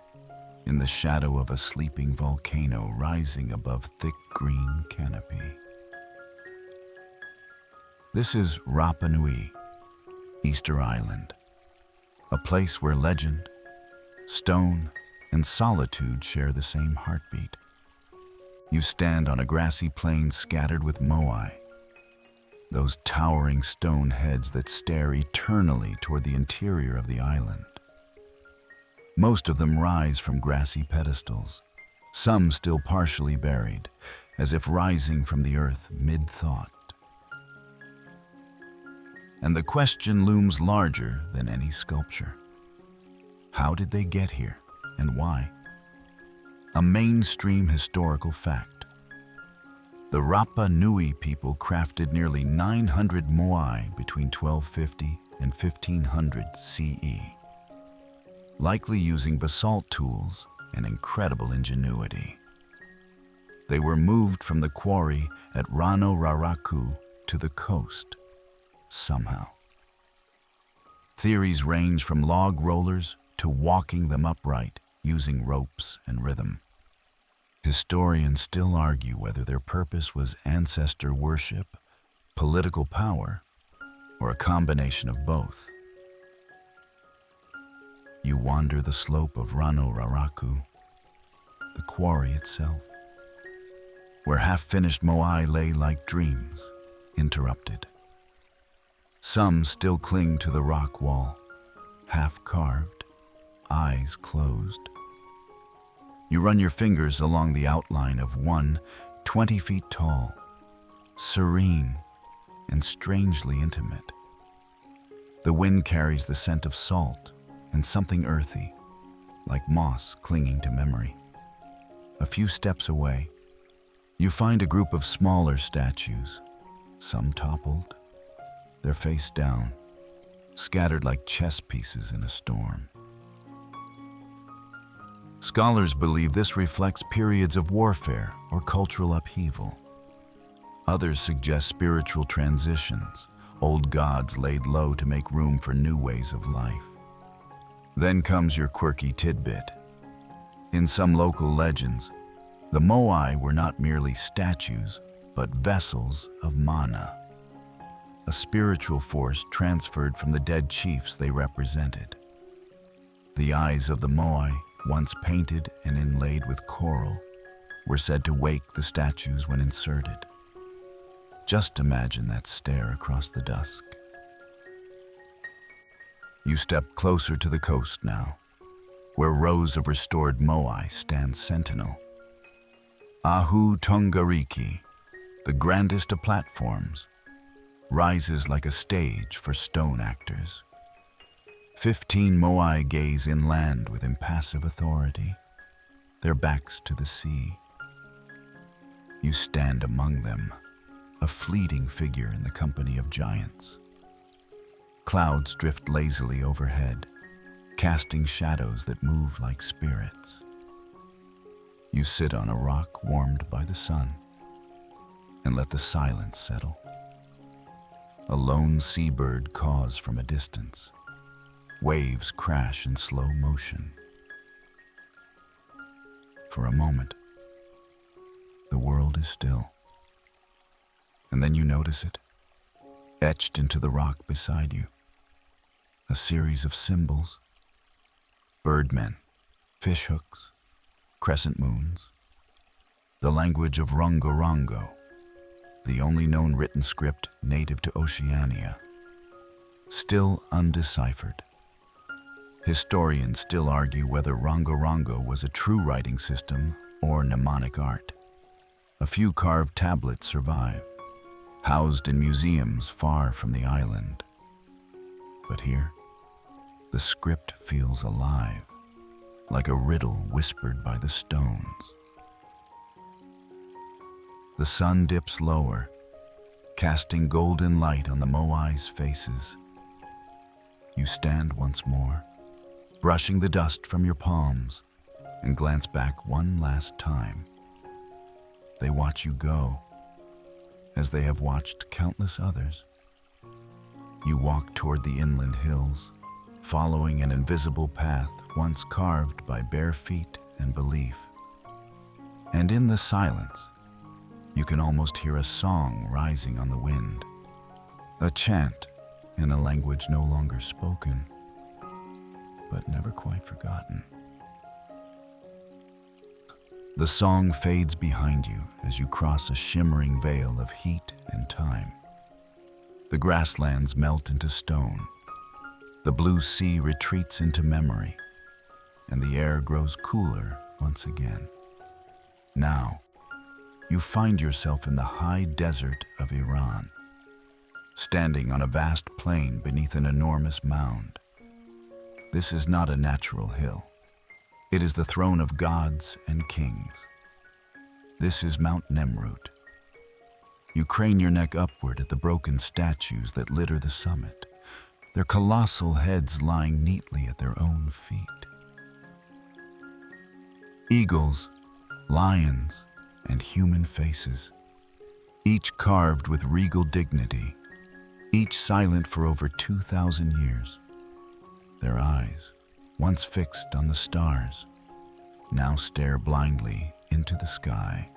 in the shadow of a sleeping volcano rising above thick green canopy. This is Rapa Nui, Easter Island, a place where legend, stone, and solitude share the same heartbeat. You stand on a grassy plain scattered with moai, those towering stone heads that stare eternally toward the interior of the island. Most of them rise from grassy pedestals, some still partially buried, as if rising from the earth mid-thought. And the question looms larger than any sculpture. How did they get here, and why? A mainstream historical fact. The Rapa Nui people crafted nearly 900 moai between 1250 and 1500 CE, likely using basalt tools and incredible ingenuity. They were moved from the quarry at Rano Raraku to the coast, somehow. Theories range from log rollers to walking them upright using ropes and rhythm. Historians still argue whether their purpose was ancestor worship, political power, or a combination of both. You wander the slope of Rano Raraku, the quarry itself, where half-finished moai lay like dreams, interrupted. Some still cling to the rock wall, half-carved, eyes closed. You run your fingers along the outline of one 20 feet tall, serene, and strangely intimate. The wind carries the scent of salt and something earthy, like moss clinging to memory. A few steps away, you find a group of smaller statues, some toppled, their face down, scattered like chess pieces in a storm. Scholars believe this reflects periods of warfare or cultural upheaval. Others suggest spiritual transitions, old gods laid low to make room for new ways of life. Then comes your quirky tidbit. In some local legends, the moai were not merely statues, but vessels of mana, a spiritual force transferred from the dead chiefs they represented. The eyes of the moai, once painted and inlaid with coral, were said to wake the statues when inserted. Just imagine that stare across the dusk. You step closer to the coast now, where rows of restored moai stand sentinel. Ahu Tongariki, the grandest of platforms, rises like a stage for stone actors. 15 moai gaze inland with impassive authority, their backs to the sea. You stand among them, a fleeting figure in the company of giants. Clouds drift lazily overhead, casting shadows that move like spirits. You sit on a rock warmed by the sun and let the silence settle. A lone seabird caws from a distance. Waves crash in slow motion. For a moment, the world is still. And then you notice it, etched into the rock beside you. A series of symbols: birdmen, fishhooks, crescent moons. The language of Rongo-Rongo, the only known written script native to Oceania. Still undeciphered. Historians still argue whether Rongo-Rongo was a true writing system or mnemonic art. A few carved tablets survive, housed in museums far from the island. But here, the script feels alive, like a riddle whispered by the stones. The sun dips lower, casting golden light on the moai's faces. You stand once more, brushing the dust from your palms, and glance back one last time. They watch you go, as they have watched countless others. You walk toward the inland hills, following an invisible path once carved by bare feet and belief. And in the silence, you can almost hear a song rising on the wind, a chant in a language no longer spoken, but never quite forgotten. The song fades behind you as you cross a shimmering veil of heat and time. The grasslands melt into stone, the blue sea retreats into memory, and the air grows cooler once again. Now, you find yourself in the high desert of Iran, standing on a vast plain beneath an enormous mound. This is not a natural hill. It is the throne of gods and kings. This is Mount Nemrut. You crane your neck upward at the broken statues that litter the summit, their colossal heads lying neatly at their own feet. Eagles, lions, and human faces, each carved with regal dignity, each silent for over 2,000 years. Their eyes, once fixed on the stars, now stare blindly into the sky.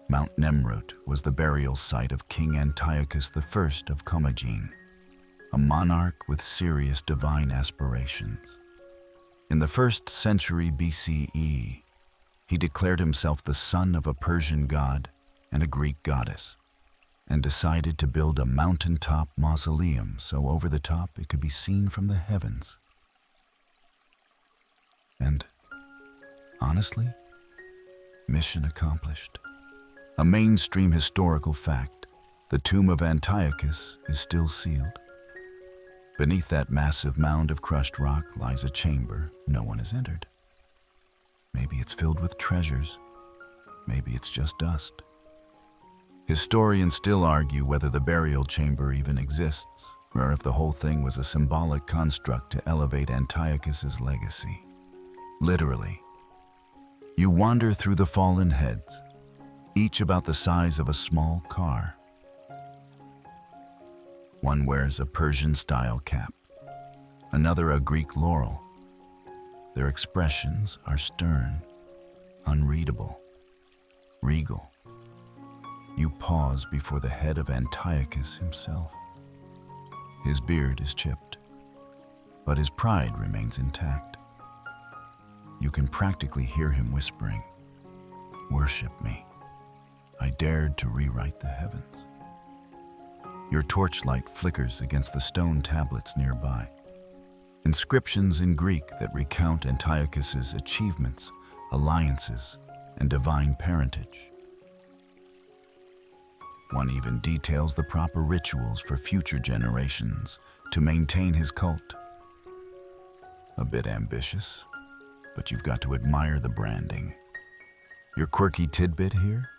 Mount Nemrut was the burial site of King Antiochus I of Commagene, a monarch with serious divine aspirations. In the 1st century BCE, he declared himself the son of a Persian god and a Greek goddess, and decided to build a mountaintop mausoleum so over the top it could be seen from the heavens. And honestly, mission accomplished. A mainstream historical fact, the tomb of Antiochus is still sealed. Beneath that massive mound of crushed rock lies a chamber no one has entered. Maybe it's filled with treasures, maybe it's just dust. Historians still argue whether the burial chamber even exists, or if the whole thing was a symbolic construct to elevate Antiochus's legacy. Literally, you wander through the fallen heads, each about the size of a small car. One wears a Persian-style cap, another a Greek laurel. Their expressions are stern, unreadable, regal. You pause before the head of Antiochus himself. His beard is chipped, but his pride remains intact. You can practically hear him whispering, "Worship me. I dared to rewrite the heavens." Your torchlight flickers against the stone tablets nearby. Inscriptions in Greek that recount Antiochus's achievements, alliances, and divine parentage. One even details the proper rituals for future generations to maintain his cult. A bit ambitious, but you've got to admire the branding. Your quirky tidbit here?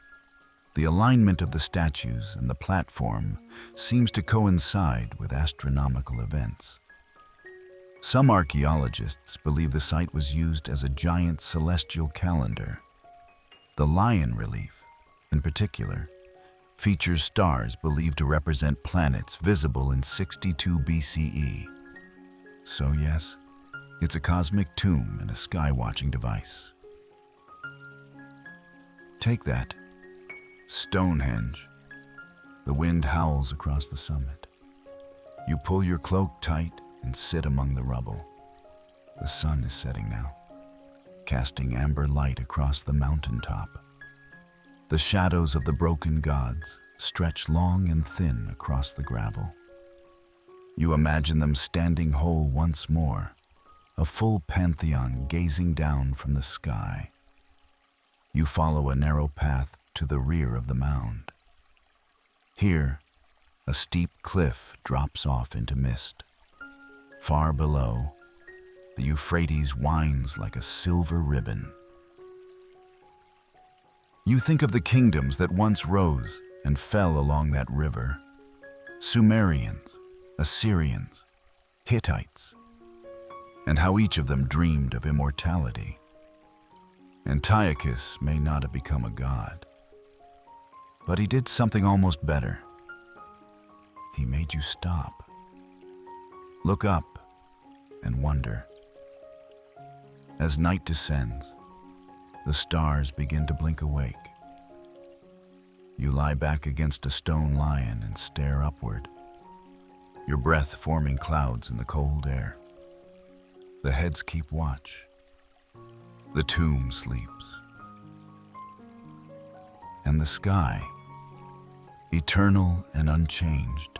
The alignment of the statues and the platform seems to coincide with astronomical events. Some archaeologists believe the site was used as a giant celestial calendar. The lion relief, in particular, features stars believed to represent planets visible in 62 BCE. So yes, it's a cosmic tomb and a sky-watching device. Take that. Stonehenge. The wind howls across the summit. You pull your cloak tight and sit among the rubble. The sun is setting now, casting amber light across the mountaintop. The shadows of the broken gods stretch long and thin across the gravel. You imagine them standing whole once more, a full pantheon gazing down from the sky. You follow a narrow path to the rear of the mound. Here, a steep cliff drops off into mist. Far below, the Euphrates winds like a silver ribbon. You think of the kingdoms that once rose and fell along that river. Sumerians, Assyrians, Hittites, and how each of them dreamed of immortality. Antiochus may not have become a god, but he did something almost better. He made you stop, look up, and wonder. As night descends, the stars begin to blink awake. You lie back against a stone lion and stare upward, your breath forming clouds in the cold air. The heads keep watch. The tomb sleeps. And the sky, eternal and unchanged,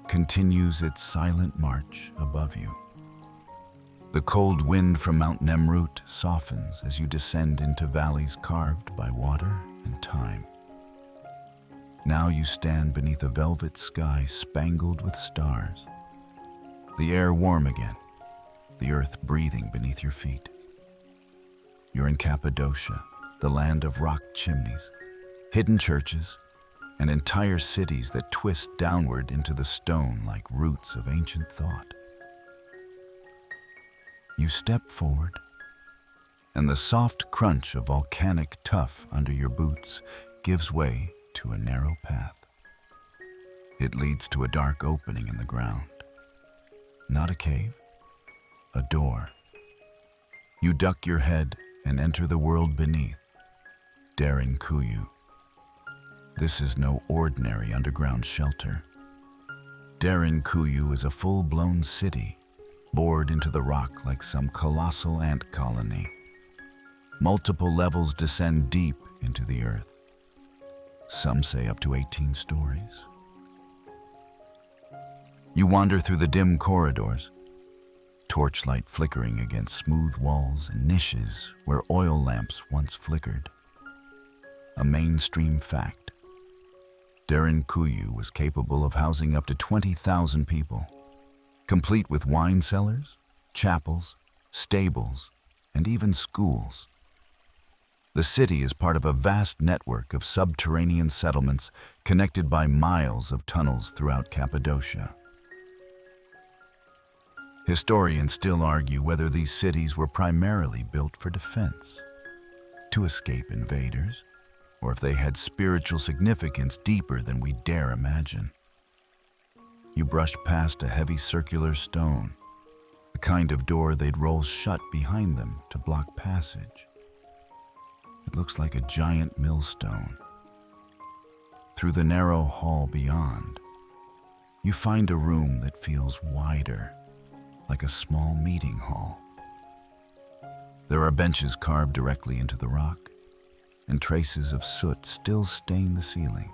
continues its silent march above you. The cold wind from Mount Nemrut softens as you descend into valleys carved by water and time. Now you stand beneath a velvet sky spangled with stars. The air warm again, the earth breathing beneath your feet. You're in Cappadocia, the land of rock chimneys, hidden churches, and entire cities that twist downward into the stone like roots of ancient thought. You step forward, and the soft crunch of volcanic tuff under your boots gives way to a narrow path. It leads to a dark opening in the ground. Not a cave, a door. You duck your head and enter the world beneath, Derinkuyu. This is no ordinary underground shelter. Derinkuyu is a full-blown city, bored into the rock like some colossal ant colony. Multiple levels descend deep into the earth. Some say up to 18 stories. You wander through the dim corridors, torchlight flickering against smooth walls and niches where oil lamps once flickered. A mainstream fact. Derinkuyu was capable of housing up to 20,000 people, complete with wine cellars, chapels, stables, and even schools. The city is part of a vast network of subterranean settlements connected by miles of tunnels throughout Cappadocia. Historians still argue whether these cities were primarily built for defense, to escape invaders, or if they had spiritual significance deeper than we dare imagine. You brush past a heavy circular stone, the kind of door they'd roll shut behind them to block passage. It looks like a giant millstone. Through the narrow hall beyond, you find a room that feels wider, like a small meeting hall. There are benches carved directly into the rock, and traces of soot still stain the ceiling.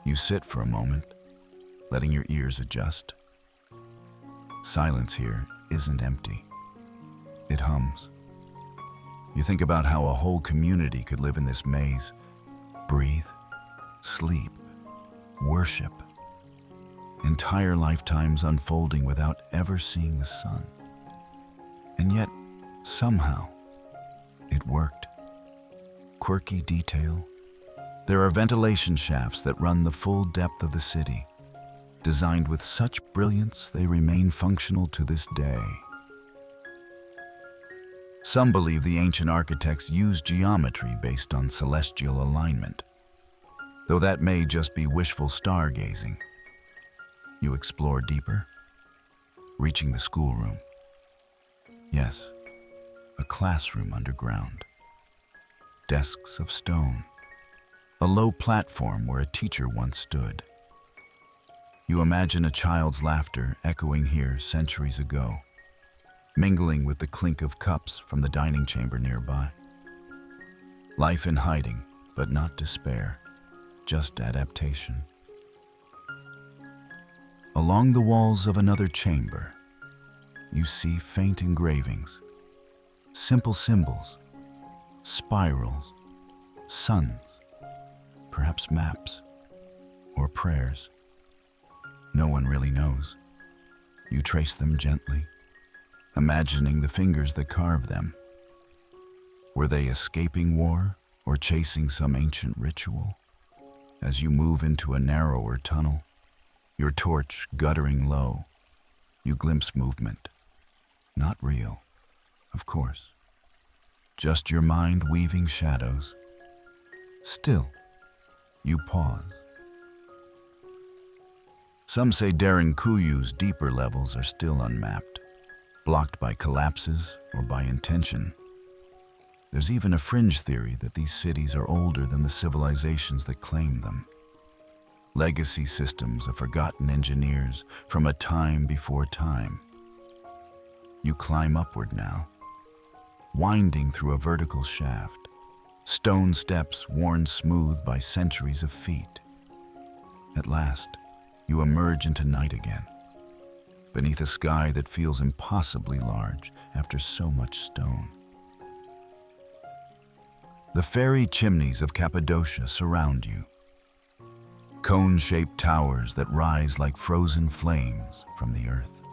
You sit for a moment, letting your ears adjust. Silence here isn't empty. It hums. You think about how a whole community could live in this maze, breathe, sleep, worship, entire lifetimes unfolding without ever seeing the sun. And yet, somehow, it worked. Quirky detail. There are ventilation shafts that run the full depth of the city, designed with such brilliance they remain functional to this day. Some believe the ancient architects used geometry based on celestial alignment, though that may just be wishful stargazing. You explore deeper, reaching the schoolroom. Yes, a classroom underground. Desks of stone, a low platform where a teacher once stood. You imagine a child's laughter echoing here centuries ago, mingling with the clink of cups from the dining chamber nearby. Life in hiding, but not despair, just adaptation. Along the walls of another chamber, you see faint engravings, simple symbols, spirals, suns, perhaps maps, or prayers. No one really knows. You trace them gently, imagining the fingers that carved them. Were they escaping war or chasing some ancient ritual? As you move into a narrower tunnel, your torch guttering low, you glimpse movement. Not real, of course. Just your mind weaving shadows. Still, you pause. Some say Derinkuyu's deeper levels are still unmapped, blocked by collapses or by intention. There's even a fringe theory that these cities are older than the civilizations that claim them. Legacy systems of forgotten engineers from a time before time. You climb upward now, winding through a vertical shaft, stone steps worn smooth by centuries of feet. At last, you emerge into night again, beneath a sky that feels impossibly large after so much stone. The fairy chimneys of Cappadocia surround you, cone-shaped towers that rise like frozen flames from the earth.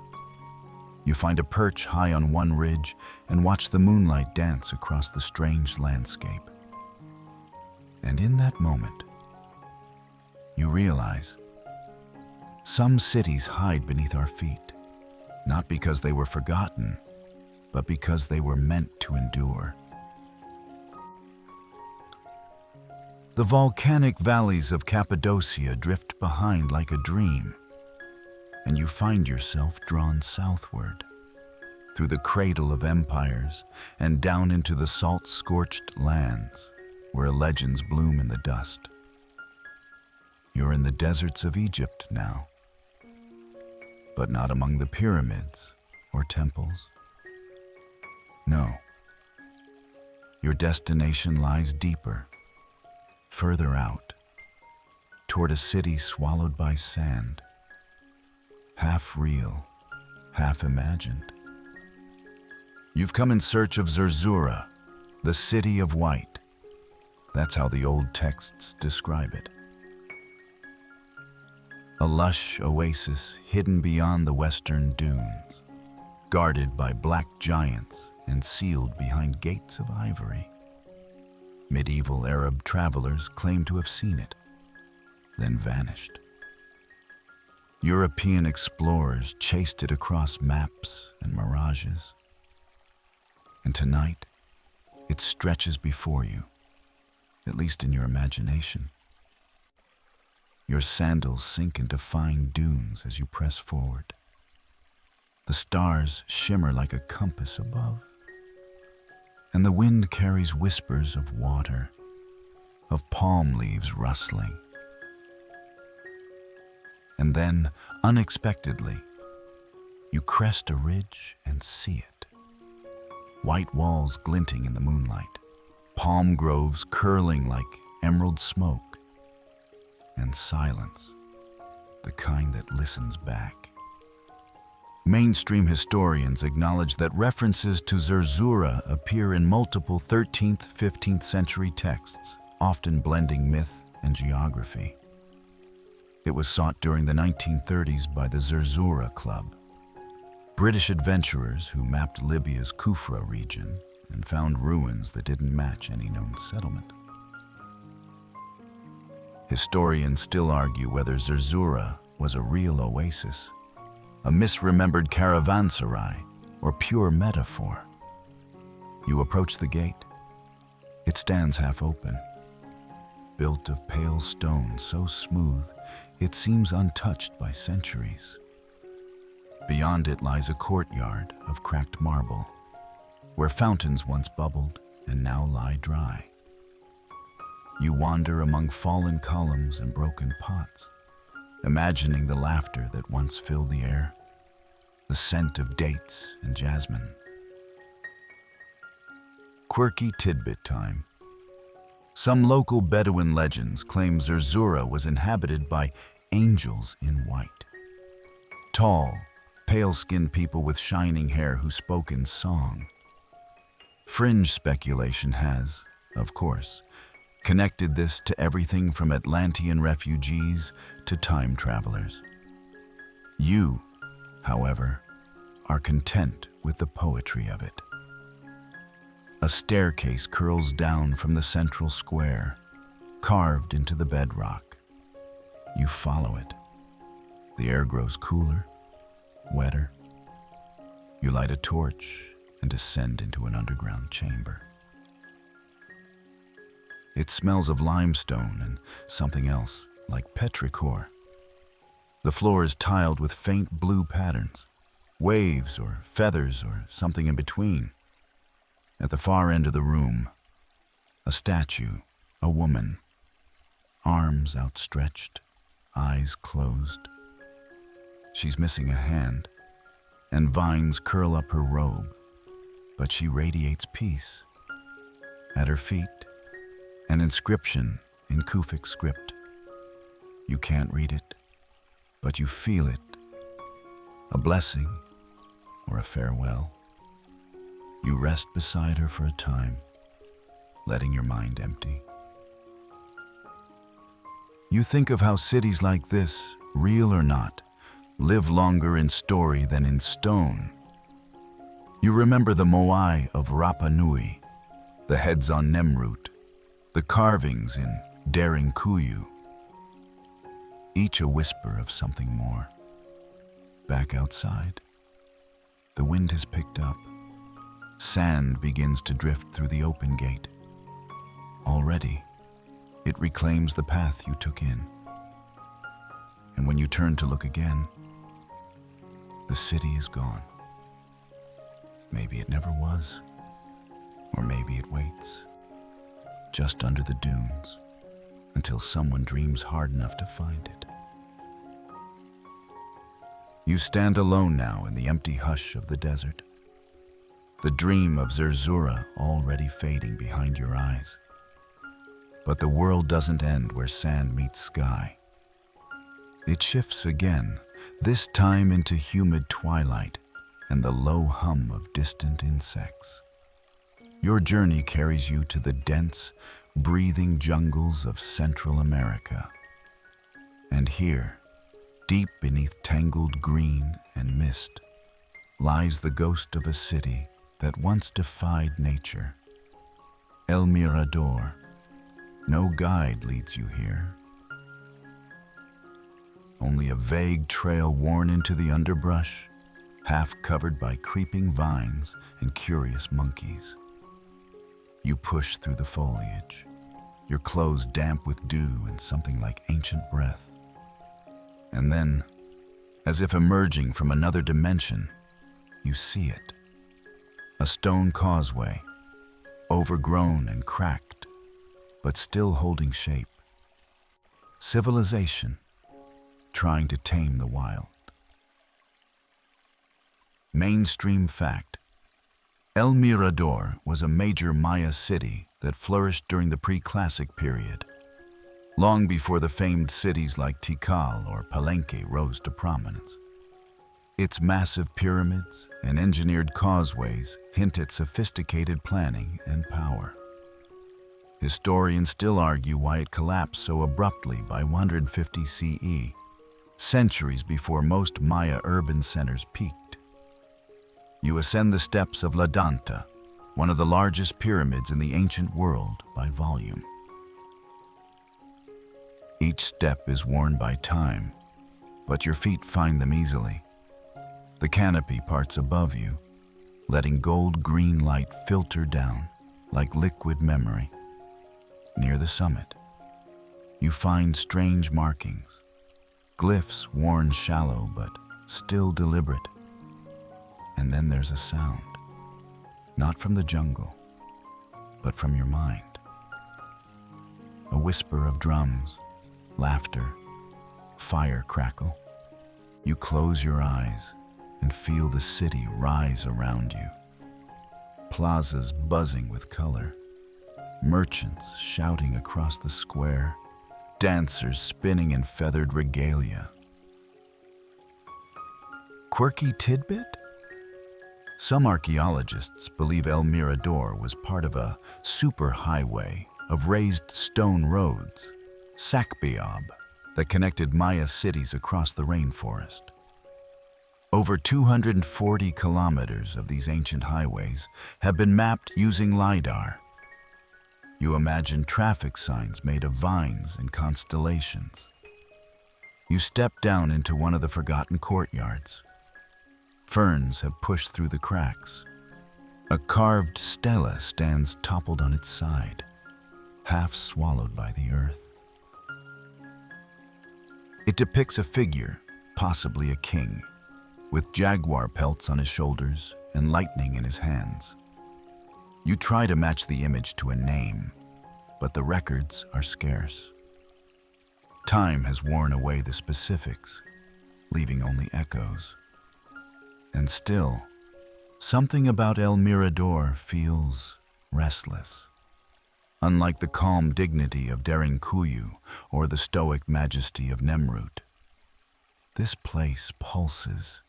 You find a perch high on one ridge and watch the moonlight dance across the strange landscape. And in that moment, you realize some cities hide beneath our feet, not because they were forgotten, but because they were meant to endure. The volcanic valleys of Cappadocia drift behind like a dream, and you find yourself drawn southward, through the cradle of empires and down into the salt-scorched lands where legends bloom in the dust. You're in the deserts of Egypt now, but not among the pyramids or temples. No, your destination lies deeper, further out, toward a city swallowed by sand, half real, half imagined. You've come in search of Zerzura, the city of white. That's how the old texts describe it. A lush oasis hidden beyond the western dunes, guarded by black giants and sealed behind gates of ivory. Medieval Arab travelers claim to have seen it, then vanished. European explorers chased it across maps and mirages. And tonight, it stretches before you, at least in your imagination. Your sandals sink into fine dunes as you press forward. The stars shimmer like a compass above, and the wind carries whispers of water, of palm leaves rustling. And then, unexpectedly, you crest a ridge and see it. White walls glinting in the moonlight, palm groves curling like emerald smoke. and silence, the kind that listens back. Mainstream historians acknowledge that references to Zerzura appear in multiple 13th, 15th century texts, often blending myth and geography. It was sought during the 1930s by the Zerzura Club, British adventurers who mapped Libya's Kufra region and found ruins that didn't match any known settlement. Historians still argue whether Zerzura was a real oasis, a misremembered caravanserai, or pure metaphor. You approach the gate. It stands half open, built of pale stone so smooth it seems untouched by centuries. Beyond it lies a courtyard of cracked marble, where fountains once bubbled and now lie dry. You wander among fallen columns and broken pots, imagining the laughter that once filled the air, the scent of dates and jasmine. Quirky tidbit time. Some local Bedouin legends claim Zerzura was inhabited by angels in white. Tall, pale-skinned people with shining hair who spoke in song. Fringe speculation has, of course, connected this to everything from Atlantean refugees to time travelers. You, however, are content with the poetry of it. A staircase curls down from the central square, carved into the bedrock. You follow it. The air grows cooler, wetter. You light a torch and descend into an underground chamber. It smells of limestone and something else, like petrichor. The floor is tiled with faint blue patterns, waves or feathers or something in between. At the far end of the room, a statue, a woman, arms outstretched, eyes closed. She's missing a hand, and vines curl up her robe, but she radiates peace. At her feet, an inscription in Kufic script. You can't read it, but you feel it. A blessing or a farewell. You rest beside her for a time, letting your mind empty. You think of how cities like this, real or not, live longer in story than in stone. You remember the moai of Rapa Nui, the heads on Nemrut, the carvings in Derinkuyu, each a whisper of something more. Back outside, the wind has picked up. Sand begins to drift through the open gate. Already, it reclaims the path you took in. And when you turn to look again, the city is gone. Maybe it never was, or maybe it waits, just under the dunes, until someone dreams hard enough to find it. You stand alone now in the empty hush of the desert, the dream of Zerzura already fading behind your eyes. But the world doesn't end where sand meets sky. It shifts again, this time into humid twilight and the low hum of distant insects. Your journey carries you to the dense, breathing jungles of Central America. And here, deep beneath tangled green and mist, lies the ghost of a city that once defied nature. El Mirador. No guide leads you here. Only a vague trail worn into the underbrush, half covered by creeping vines and curious monkeys. You push through the foliage, your clothes damp with dew and something like ancient breath. And then, as if emerging from another dimension, you see it. A stone causeway, overgrown and cracked, but still holding shape. Civilization, trying to tame the wild. Mainstream fact: El Mirador was a major Maya city that flourished during the pre-classic period. long before the famed cities like Tikal or Palenque rose to prominence. Its massive pyramids and engineered causeways hint at sophisticated planning and power. Historians still argue why it collapsed so abruptly by 150 CE, centuries before most Maya urban centers peaked. You ascend the steps of La Danta, one of the largest pyramids in the ancient world by volume. Each step is worn by time, but your feet find them easily. The canopy parts above you, letting gold-green light filter down like liquid memory. Near the summit, you find strange markings, glyphs worn shallow but still deliberate. And then there's a sound, not from the jungle, but from your mind. A whisper of drums, laughter, fire crackle. You close your eyes and feel the city rise around you. Plazas buzzing with color, merchants shouting across the square, dancers spinning in feathered regalia. Quirky tidbit? Some archaeologists believe El Mirador was part of a superhighway of raised stone roads, Sacbeob, that connected Maya cities across the rainforest. Over 240 kilometers of these ancient highways have been mapped using LiDAR. You imagine traffic signs made of vines and constellations. You step down into one of the forgotten courtyards. Ferns have pushed through the cracks. A carved stela stands toppled on its side, half swallowed by the earth. It depicts a figure, possibly a king, with jaguar pelts on his shoulders and lightning in his hands. You try to match the image to a name, but the records are scarce. Time has worn away the specifics, leaving only echoes. And still, something about El Mirador feels restless. Unlike the calm dignity of Derinkuyu or the stoic majesty of Nemrut, this place pulses.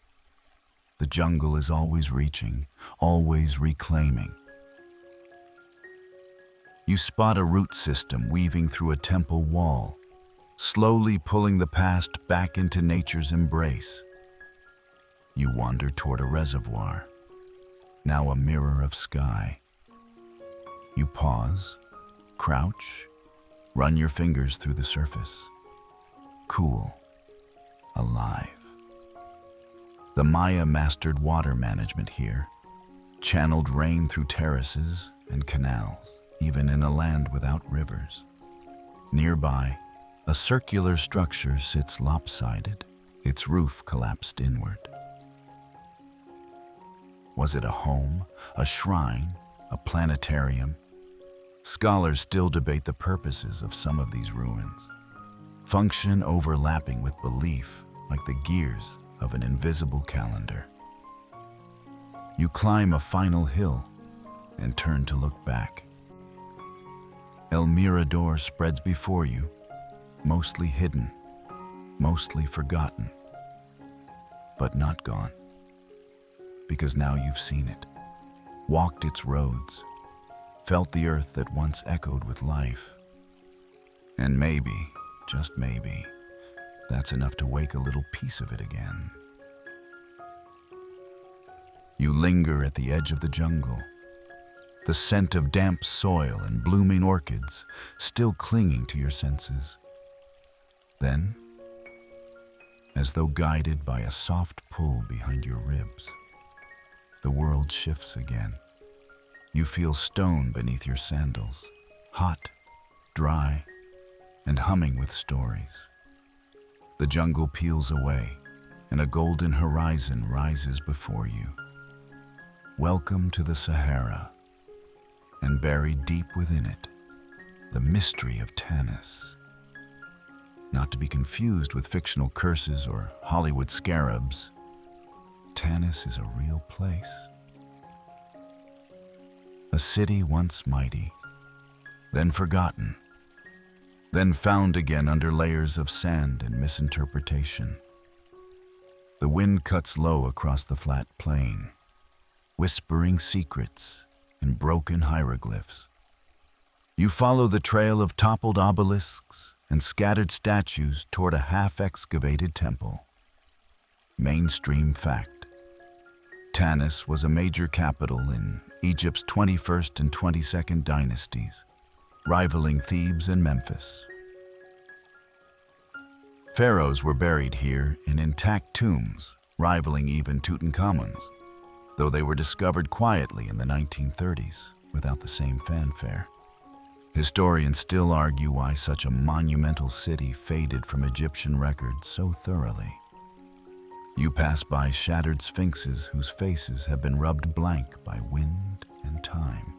The jungle is always reaching, always reclaiming. You spot a root system weaving through a temple wall, slowly pulling the past back into nature's embrace. You wander toward a reservoir, now a mirror of sky. You pause, crouch, run your fingers through the surface. Cool, alive. The Maya mastered water management here, channeled rain through terraces and canals, even in a land without rivers. Nearby, a circular structure sits lopsided, its roof collapsed inward. Was it a home, a shrine, a planetarium? Scholars still debate the purposes of some of these ruins. Function overlapping with belief, like the gears of an invisible calendar. You climb a final hill and turn to look back. El Mirador spreads before you, mostly hidden, mostly forgotten, but not gone. Because now you've seen it, walked its roads, felt the earth that once echoed with life. And maybe, just maybe, that's enough to wake a little piece of it again. You linger at the edge of the jungle, the scent of damp soil and blooming orchids still clinging to your senses. Then, as though guided by a soft pull behind your ribs, the world shifts again. You feel stone beneath your sandals, hot, dry, and humming with stories. The jungle peels away, and a golden horizon rises before you. Welcome to the Sahara, and buried deep within it, the mystery of Tanis. Not to be confused with fictional curses or Hollywood scarabs, Tanis is a real place. A city once mighty, then forgotten, then found again under layers of sand and misinterpretation. The wind cuts low across the flat plain, whispering secrets in broken hieroglyphs. You follow the trail of toppled obelisks and scattered statues toward a half-excavated temple. Mainstream fact: Tanis was a major capital in Egypt's 21st and 22nd dynasties, rivaling Thebes and Memphis. Pharaohs were buried here in intact tombs, rivaling even Tutankhamun's, though they were discovered quietly in the 1930s without the same fanfare. Historians still argue why such a monumental city faded from Egyptian records so thoroughly. You pass by shattered sphinxes whose faces have been rubbed blank by wind and time.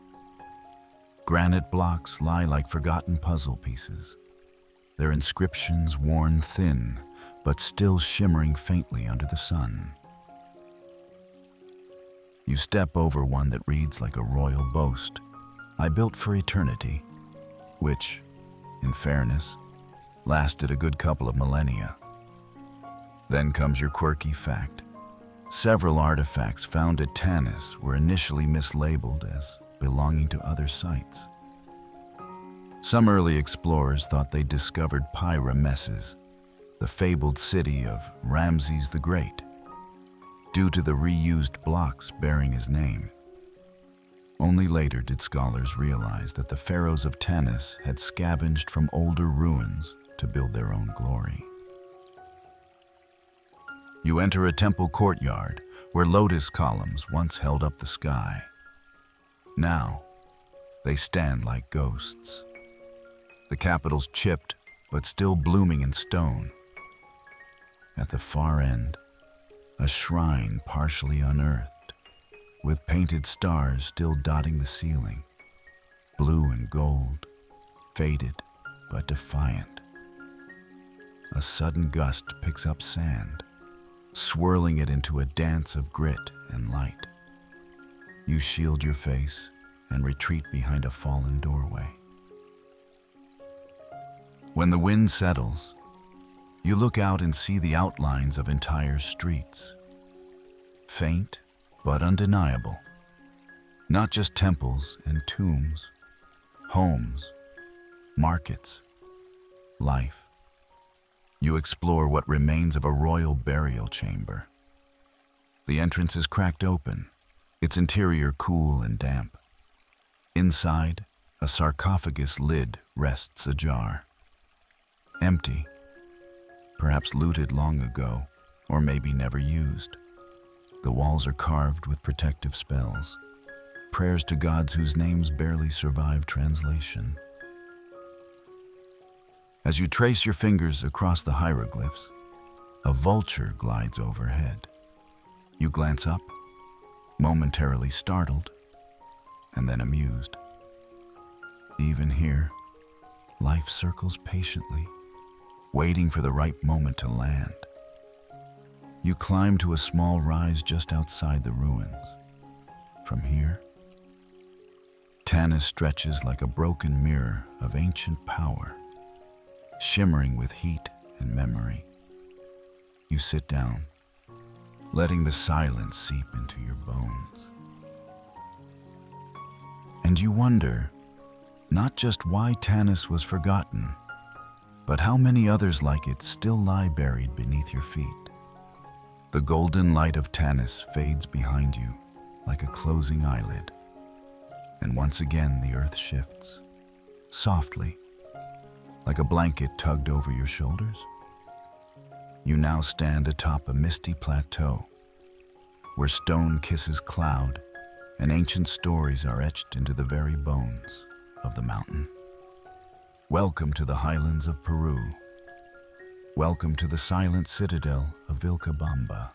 Granite blocks lie like forgotten puzzle pieces, their inscriptions worn thin but still shimmering faintly under the sun. You step over one that reads like a royal boast, "I built for eternity," which, in fairness, lasted a good couple of millennia. Then comes your quirky fact. Several artifacts found at Tanis were initially mislabeled as belonging to other sites. Some early explorers thought they discovered Pyra-Messes, the fabled city of Ramses the Great, due to the reused blocks bearing his name. Only later did scholars realize that the pharaohs of Tanis had scavenged from older ruins to build their own glory. You enter a temple courtyard where lotus columns once held up the sky. Now, they stand like ghosts. The capitals chipped, but still blooming in stone. At the far end, a shrine partially unearthed, with painted stars still dotting the ceiling, blue and gold, faded but defiant. A sudden gust picks up sand, swirling it into a dance of grit and light. You shield your face and retreat behind a fallen doorway. When the wind settles, you look out and see the outlines of entire streets. Faint but undeniable. Not just temples and tombs, homes, markets, life. You explore what remains of a royal burial chamber. The entrance is cracked open, its interior cool and damp. Inside, a sarcophagus lid rests ajar. Empty, perhaps looted long ago, or maybe never used. The walls are carved with protective spells, prayers to gods whose names barely survive translation. As you trace your fingers across the hieroglyphs, a vulture glides overhead. You glance up, momentarily startled, and then amused. Even here, life circles patiently, waiting for the right moment to land. You climb to a small rise just outside the ruins. From here, Tanis stretches like a broken mirror of ancient power, shimmering with heat and memory. You sit down, letting the silence seep into your bones. And you wonder, not just why Tanis was forgotten, but how many others like it still lie buried beneath your feet. The golden light of Tanis fades behind you like a closing eyelid, and once again the earth shifts, softly, like a blanket tugged over your shoulders. You now stand atop a misty plateau, where stone kisses cloud and ancient stories are etched into the very bones of the mountain. Welcome to the highlands of Peru. Welcome to the silent citadel of Vilcabamba.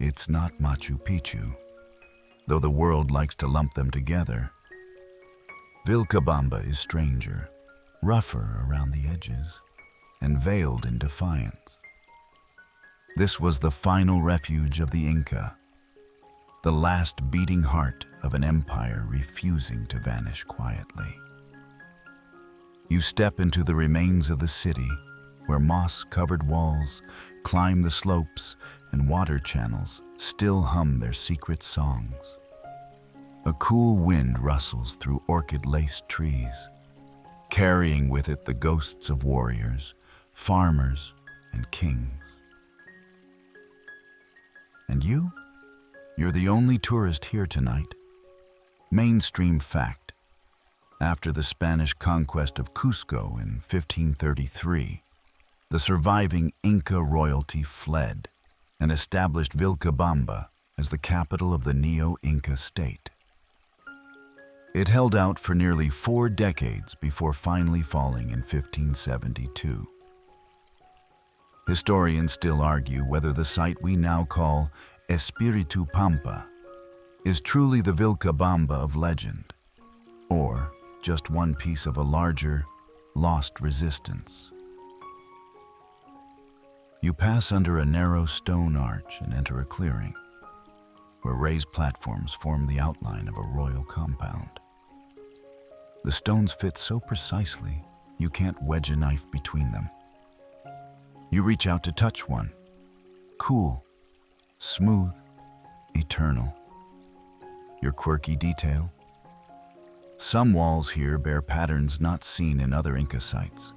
It's not Machu Picchu, though the world likes to lump them together. Vilcabamba is stranger, rougher around the edges, and veiled in defiance. This was the final refuge of the Inca, the last beating heart of an empire refusing to vanish quietly. You step into the remains of the city, where moss-covered walls climb the slopes and water channels still hum their secret songs. A cool wind rustles through orchid-laced trees, carrying with it the ghosts of warriors, farmers, and kings. And you? You're the only tourist here tonight. Mainstream fact. After the Spanish conquest of Cusco in 1533, the surviving Inca royalty fled and established Vilcabamba as the capital of the Neo-Inca state. It held out for nearly 4 decades before finally falling in 1572. Historians still argue whether the site we now call Espiritu Pampa is truly the Vilcabamba of legend, or just one piece of a larger, lost resistance. You pass under a narrow stone arch and enter a clearing, where raised platforms form the outline of a royal compound. The stones fit so precisely, you can't wedge a knife between them. You reach out to touch one. Cool, smooth, eternal. Your quirky detail? Some walls here bear patterns not seen in other Inca sites.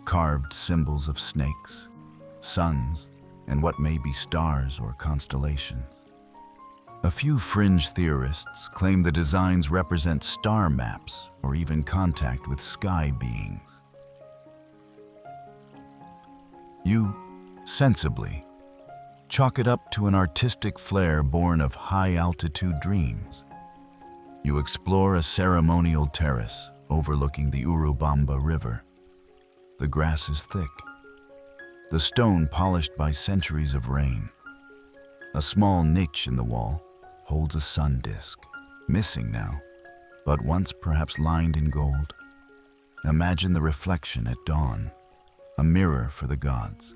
Carved symbols of snakes, suns, and what may be stars or constellations. A few fringe theorists claim the designs represent star maps or even contact with sky beings. You, sensibly, chalk it up to an artistic flair born of high-altitude dreams. You explore a ceremonial terrace overlooking the Urubamba River. The grass is thick, the stone polished by centuries of rain. A small niche in the wall holds a sun disk, missing now, but once perhaps lined in gold. Imagine the reflection at dawn, a mirror for the gods.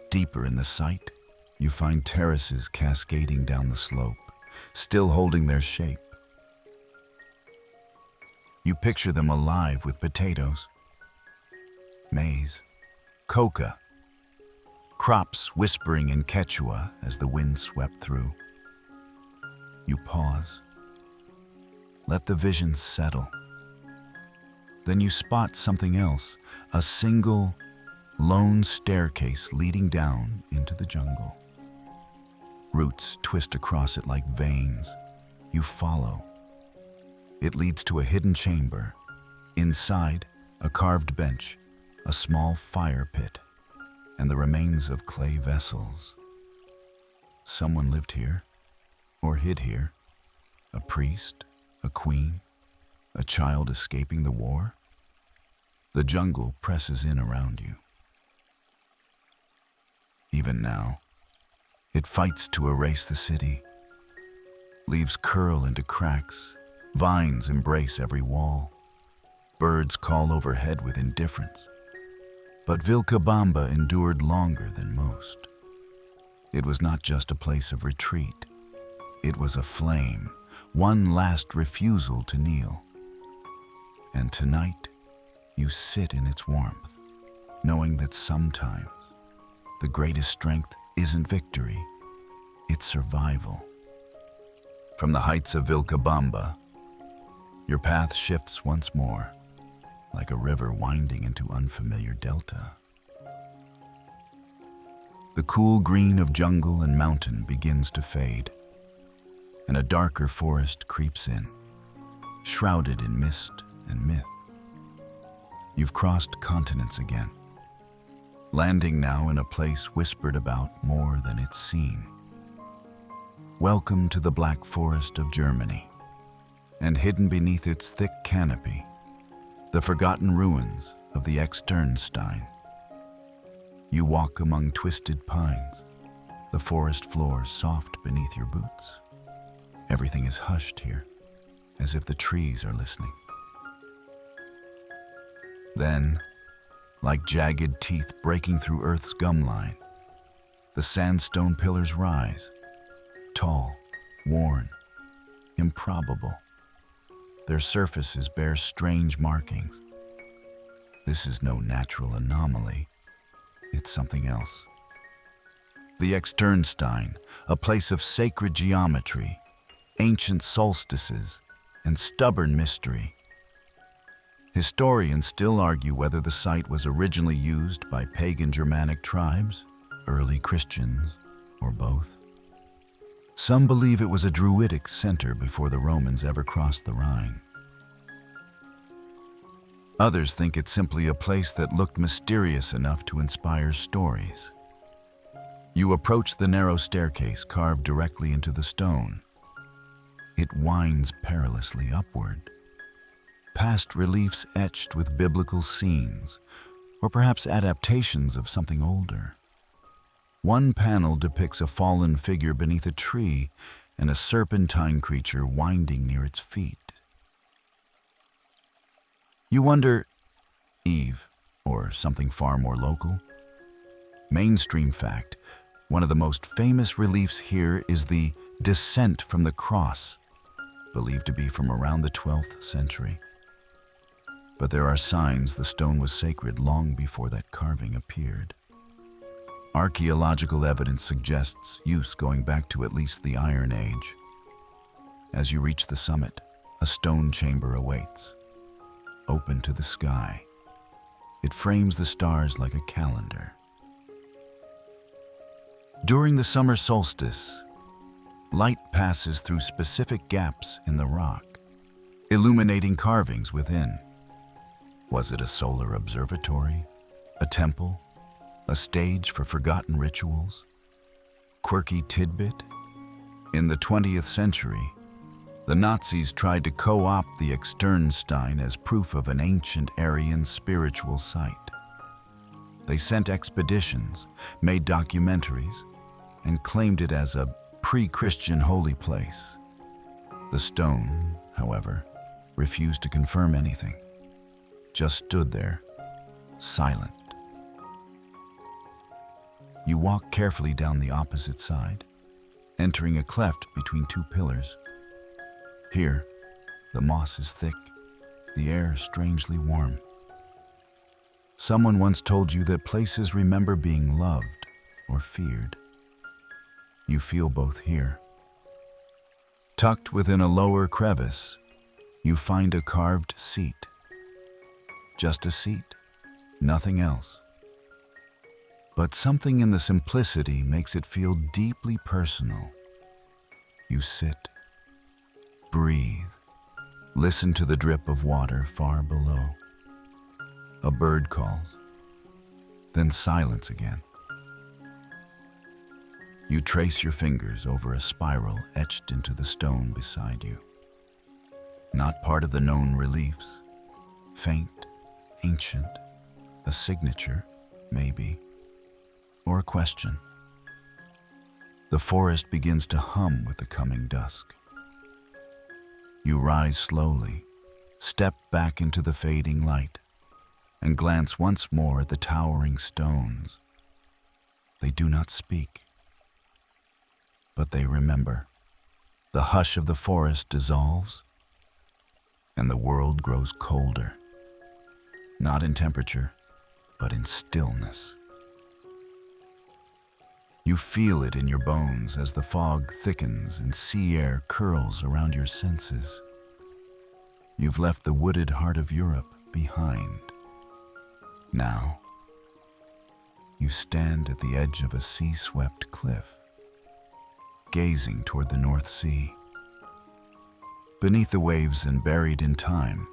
Deeper in the site, you find terraces cascading down the slope, still holding their shape. You picture them alive with potatoes, maize, coca, crops whispering in Quechua as the wind swept through. You pause. Let the vision settle. Then you spot something else, a single, lone staircase leading down into the jungle. Roots twist across it like veins. You follow. It leads to a hidden chamber. Inside, a carved bench, a small fire pit, and the remains of clay vessels. Someone lived here, or hid here. A priest, a queen, a child escaping the war. The jungle presses in around you. Even now, it fights to erase the city. Leaves curl into cracks, vines embrace every wall. Birds call overhead with indifference. But Vilcabamba endured longer than most. It was not just a place of retreat. It was a flame, one last refusal to kneel. And tonight, you sit in its warmth, knowing that sometimes the greatest strength isn't victory, it's survival. From the heights of Vilcabamba, your path shifts once more, like a river winding into unfamiliar delta. The cool green of jungle and mountain begins to fade, and a darker forest creeps in, shrouded in mist and myth. You've crossed continents again, landing now in a place whispered about more than it's seen. Welcome to the Black Forest of Germany, and hidden beneath its thick canopy, the forgotten ruins of the Externsteine. You walk among twisted pines, the forest floor soft beneath your boots. Everything is hushed here, as if the trees are listening. Then, like jagged teeth breaking through Earth's gum line, the sandstone pillars rise, tall, worn, improbable. Their surfaces bear strange markings, This is no natural anomaly. It's something else. The Externsteine, a place of sacred geometry, ancient solstices, and stubborn mystery. Historians still argue whether the site was originally used by pagan Germanic tribes, early Christians, or both. Some believe it was a Druidic center before the Romans ever crossed the Rhine. Others think it's simply a place that looked mysterious enough to inspire stories. You approach the narrow staircase carved directly into the stone. It winds perilously upward, past reliefs etched with biblical scenes, or perhaps adaptations of something older. One panel depicts a fallen figure beneath a tree and a serpentine creature winding near its feet. You wonder, Eve, or something far more local? Mainstream fact, one of the most famous reliefs here is the Descent from the Cross, believed to be from around the 12th century. But there are signs the stone was sacred long before that carving appeared. Archaeological evidence suggests use going back to at least the Iron Age. As you reach the summit, a stone chamber awaits, open to the sky. It frames the stars like a calendar. During the summer solstice, light passes through specific gaps in the rock, illuminating carvings within. Was it a solar observatory, a temple, a stage for forgotten rituals? Quirky tidbit? In the 20th century, the Nazis tried to co-opt the Externsteine as proof of an ancient Aryan spiritual site. They sent expeditions, made documentaries, and claimed it as a pre-Christian holy place. The stone, however, refused to confirm anything, just stood there, silent. You walk carefully down the opposite side, entering a cleft between two pillars. Here, the moss is thick, the air strangely warm. Someone once told you that places remember being loved or feared. You feel both here. Tucked within a lower crevice, you find a carved seat. Just a seat, nothing else. But something in the simplicity makes it feel deeply personal. You sit, breathe, listen to the drip of water far below. A bird calls, then silence again. You trace your fingers over a spiral etched into the stone beside you. Not part of the known reliefs, faint, ancient, a signature, maybe, or a question. The forest begins to hum with the coming dusk. You rise slowly, step back into the fading light, and glance once more at the towering stones. They do not speak, but they remember. The hush of the forest dissolves, and the world grows colder, not in temperature, but in stillness. You feel it in your bones as the fog thickens and sea air curls around your senses. You've left the wooded heart of Europe behind. Now, you stand at the edge of a sea-swept cliff, gazing toward the North Sea. Beneath the waves and buried in time,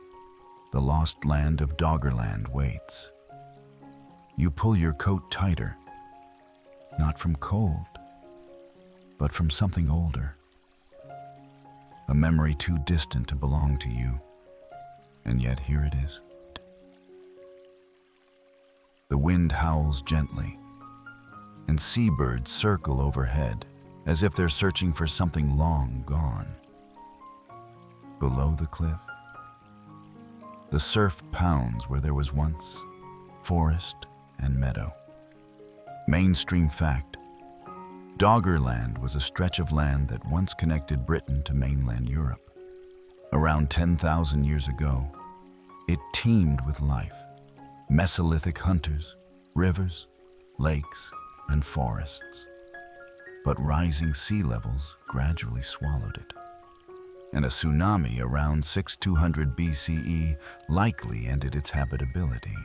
the lost land of Doggerland waits. You pull your coat tighter, not from cold, but from something older. A memory too distant to belong to you, and yet here it is. The wind howls gently, and seabirds circle overhead as if they're searching for something long gone. Below the cliff, the surf pounds where there was once forest and meadow. Mainstream fact: Doggerland was a stretch of land that once connected Britain to mainland Europe. Around 10,000 years ago, it teemed with life, Mesolithic hunters, rivers, lakes, and forests. But rising sea levels gradually swallowed it, and a tsunami around 6200 BCE likely ended its habitability.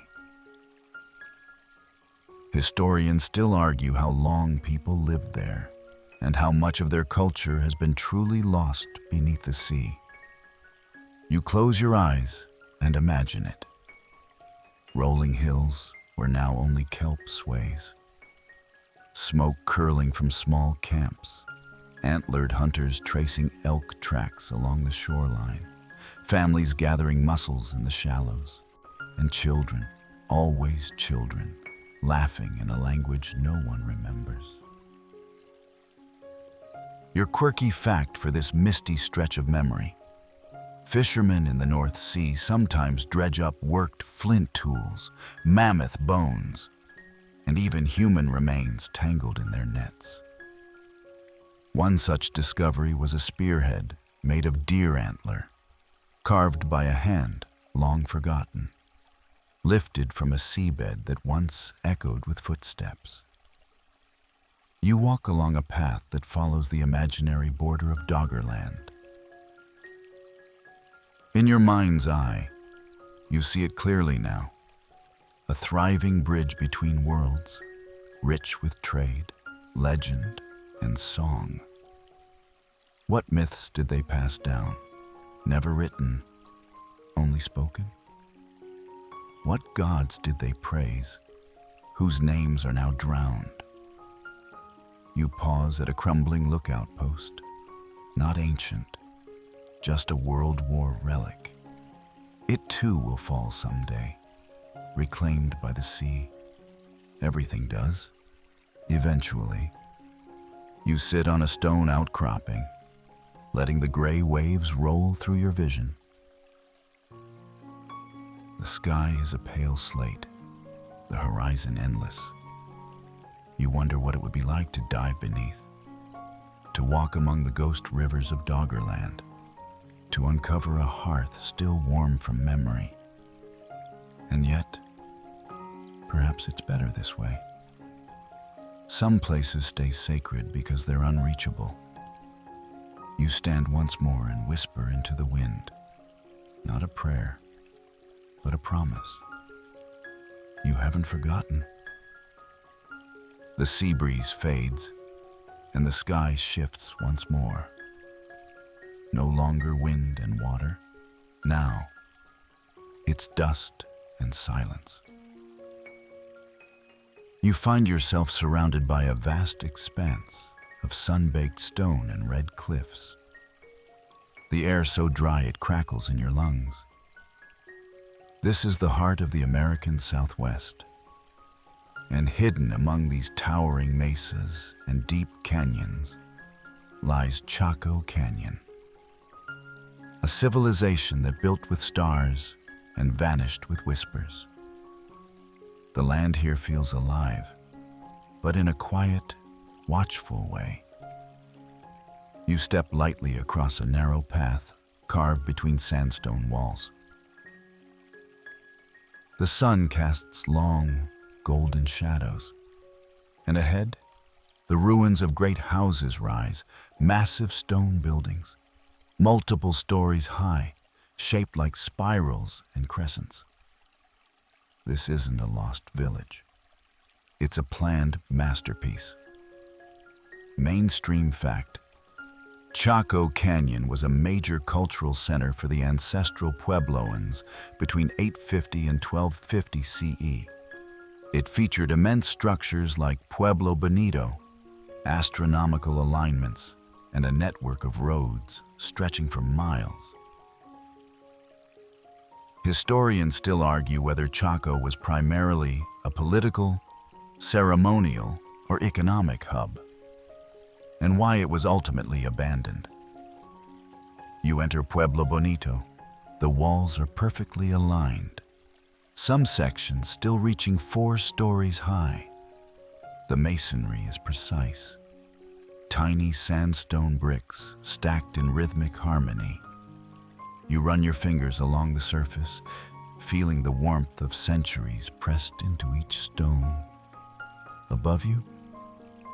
Historians still argue how long people lived there, and how much of their culture has been truly lost beneath the sea. You close your eyes and imagine it. Rolling hills where now only kelp sways. Smoke curling from small camps. Antlered hunters tracing elk tracks along the shoreline. Families gathering mussels in the shallows. And children, always children, laughing in a language no one remembers. Your quirky fact for this misty stretch of memory. Fishermen in the North Sea sometimes dredge up worked flint tools, mammoth bones, and even human remains tangled in their nets. One such discovery was a spearhead made of deer antler, carved by a hand long forgotten, lifted from a seabed that once echoed with footsteps. You walk along a path that follows the imaginary border of Doggerland. In your mind's eye, you see it clearly now, a thriving bridge between worlds, rich with trade, legend, and song. What myths did they pass down, never written, only spoken? What gods did they praise, whose names are now drowned? You pause at a crumbling lookout post, not ancient, just a World War relic. It too will fall someday, reclaimed by the sea. Everything does, eventually. You sit on a stone outcropping, letting the gray waves roll through your vision. The sky is a pale slate, the horizon endless. You wonder what it would be like to dive beneath, to walk among the ghost rivers of Doggerland, to uncover a hearth still warm from memory. And yet, perhaps it's better this way. Some places stay sacred because they're unreachable. You stand once more and whisper into the wind, not a prayer, but a promise. You haven't forgotten. The sea breeze fades, and the sky shifts once more. No longer wind and water. Now, it's dust and silence. You find yourself surrounded by a vast expanse of sun-baked stone and red cliffs. The air so dry it crackles in your lungs. This is the heart of the American Southwest. And hidden among these towering mesas and deep canyons lies Chaco Canyon. A civilization that built with stars and vanished with whispers. The land here feels alive, but in a quiet, watchful way. You step lightly across a narrow path carved between sandstone walls. The sun casts long, golden shadows, and ahead, the ruins of great houses rise, massive stone buildings, multiple stories high, shaped like spirals and crescents. This isn't a lost village. It's a planned masterpiece. Mainstream fact: Chaco Canyon was a major cultural center for the ancestral Puebloans between 850 and 1250 CE. It featured immense structures like Pueblo Bonito, astronomical alignments, and a network of roads stretching for miles. Historians still argue whether Chaco was primarily a political, ceremonial, or economic hub, and why it was ultimately abandoned. You enter Pueblo Bonito. The walls are perfectly aligned, some sections still reaching 4 stories high. The masonry is precise. Tiny sandstone bricks stacked in rhythmic harmony. You run your fingers along the surface, feeling the warmth of centuries pressed into each stone. Above you,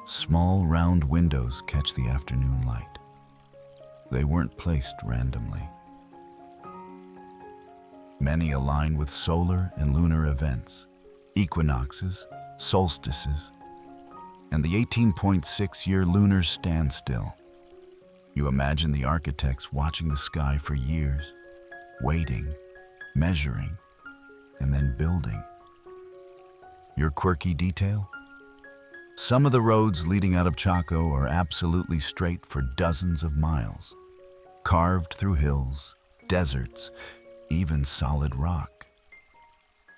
small round windows catch the afternoon light. They weren't placed randomly. Many align with solar and lunar events, equinoxes, solstices, and the 18.6-year lunar standstill. You imagine the architects watching the sky for years, waiting, measuring, and then building. Your quirky detail? Some of the roads leading out of Chaco are absolutely straight for dozens of miles, carved through hills, deserts, even solid rock.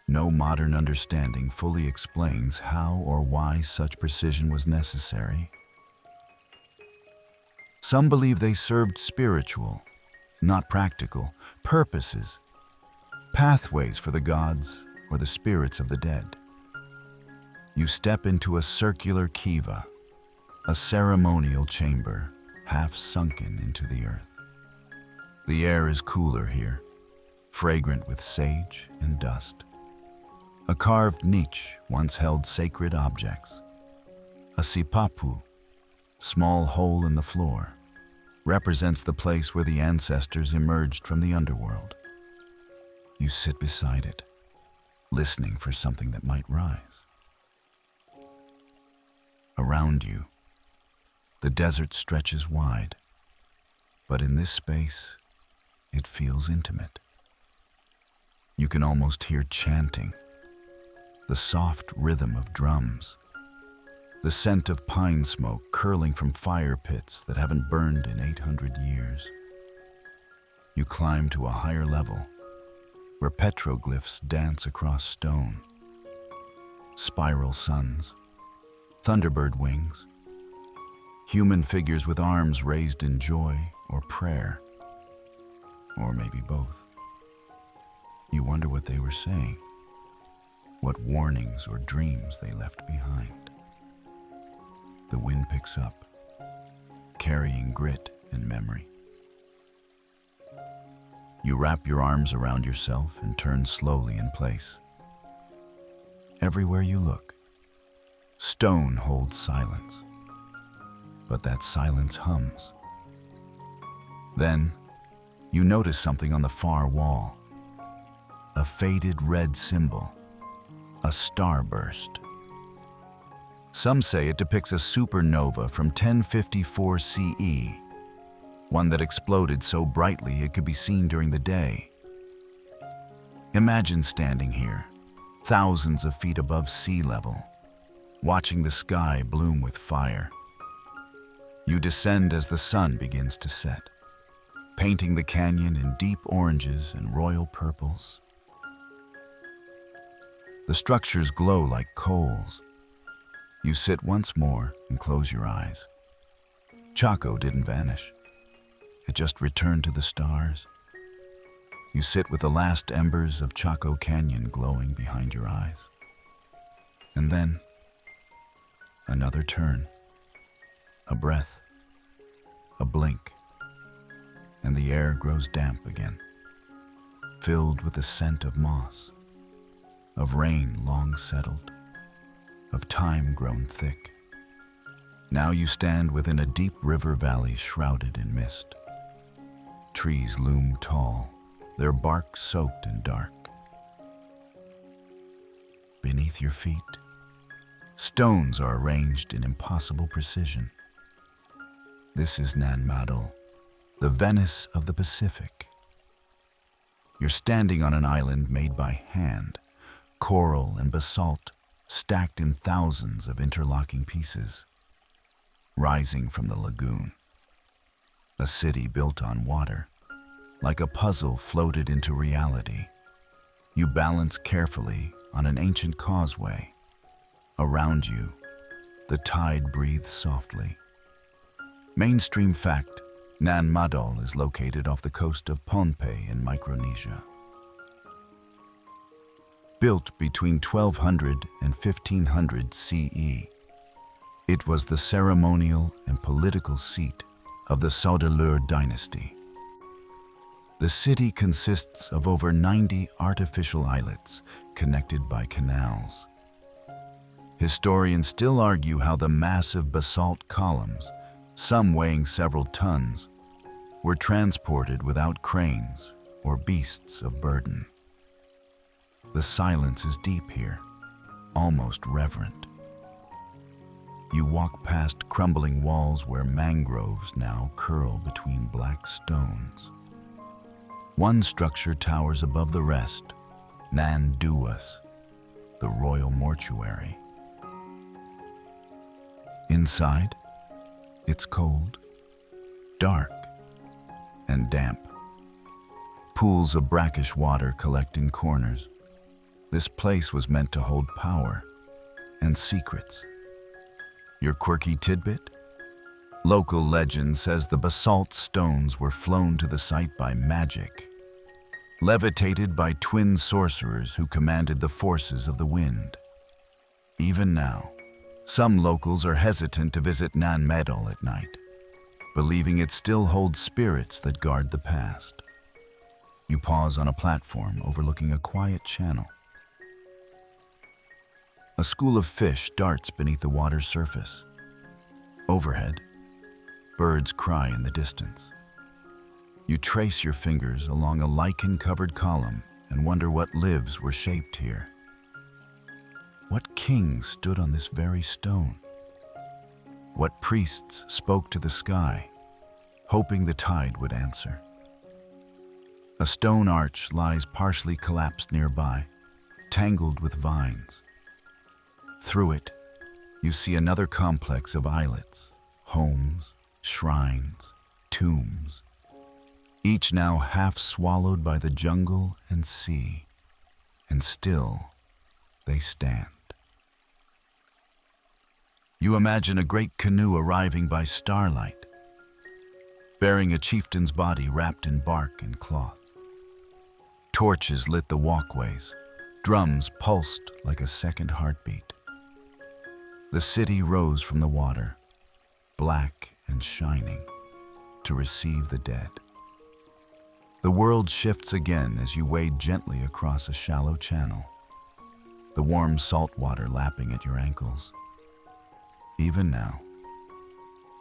No modern understanding fully explains how or why such precision was necessary. Some believe they served spiritual, not practical, purposes, pathways for the gods or the spirits of the dead. You step into a circular kiva, a ceremonial chamber half sunken into the earth. The air is cooler here, fragrant with sage and dust. A carved niche once held sacred objects. A sipapu, small hole in the floor, represents the place where the ancestors emerged from the underworld. You sit beside it, listening for something that might rise. Around you, the desert stretches wide, but in this space, it feels intimate. You can almost hear chanting, the soft rhythm of drums, the scent of pine smoke curling from fire pits that haven't burned in 800 years. You climb to a higher level, where petroglyphs dance across stone. Spiral suns, thunderbird wings, human figures with arms raised in joy or prayer, or maybe both. You wonder what they were saying, what warnings or dreams they left behind. The wind picks up, carrying grit and memory. You wrap your arms around yourself and turn slowly in place. Everywhere you look, stone holds silence, but that silence hums. Then, you notice something on the far wall. A faded red symbol, a starburst. Some say it depicts a supernova from 1054 CE, one that exploded so brightly it could be seen during the day. Imagine standing here, thousands of feet above sea level, watching the sky bloom with fire. You descend as the sun begins to set, painting the canyon in deep oranges and royal purples. The structures glow like coals. You sit once more and close your eyes. Chaco didn't vanish. It just returned to the stars. You sit with the last embers of Chaco Canyon glowing behind your eyes. And then, another turn, a breath, a blink, and the air grows damp again, filled with the scent of moss, of rain long settled, of time grown thick. Now you stand within a deep river valley shrouded in mist. Trees loom tall, their bark soaked in dark. Beneath your feet, stones are arranged in impossible precision. This is Nemrut, the Venice of the Pacific. You're standing on an island made by hand, coral and basalt stacked in thousands of interlocking pieces, rising from the lagoon. A city built on water, like a puzzle floated into reality. You balance carefully on an ancient causeway. Around you, the tide breathes softly. Mainstream fact, Nemrut is located off the coast of Pohnpei in Micronesia. Built between 1200 and 1500 CE, it was the ceremonial and political seat of the Saudeleur dynasty. The city consists of over 90 artificial islets connected by canals. Historians still argue how the massive basalt columns, some weighing several tons, were transported without cranes or beasts of burden. The silence is deep here, almost reverent. You walk past crumbling walls where mangroves now curl between black stones. One structure towers above the rest, Nan Duas, the royal mortuary. Inside, it's cold, dark, and damp. Pools of brackish water collect in corners. This place was meant to hold power and secrets. Your quirky tidbit? Local legend says the basalt stones were flown to the site by magic, levitated by twin sorcerers who commanded the forces of the wind. Even now, some locals are hesitant to visit Nan Medal at night, believing it still holds spirits that guard the past. You pause on a platform overlooking a quiet channel. A school of fish darts beneath the water's surface. Overhead, birds cry in the distance. You trace your fingers along a lichen-covered column and wonder what lives were shaped here. What kings stood on this very stone? What priests spoke to the sky, hoping the tide would answer? A stone arch lies partially collapsed nearby, tangled with vines. Through it, you see another complex of islets, homes, shrines, tombs, each now half swallowed by the jungle and sea, and still they stand. You imagine a great canoe arriving by starlight, bearing a chieftain's body wrapped in bark and cloth. Torches lit the walkways, drums pulsed like a second heartbeat. The city rose from the water, black and shining, to receive the dead. The world shifts again as you wade gently across a shallow channel, the warm salt water lapping at your ankles. Even now,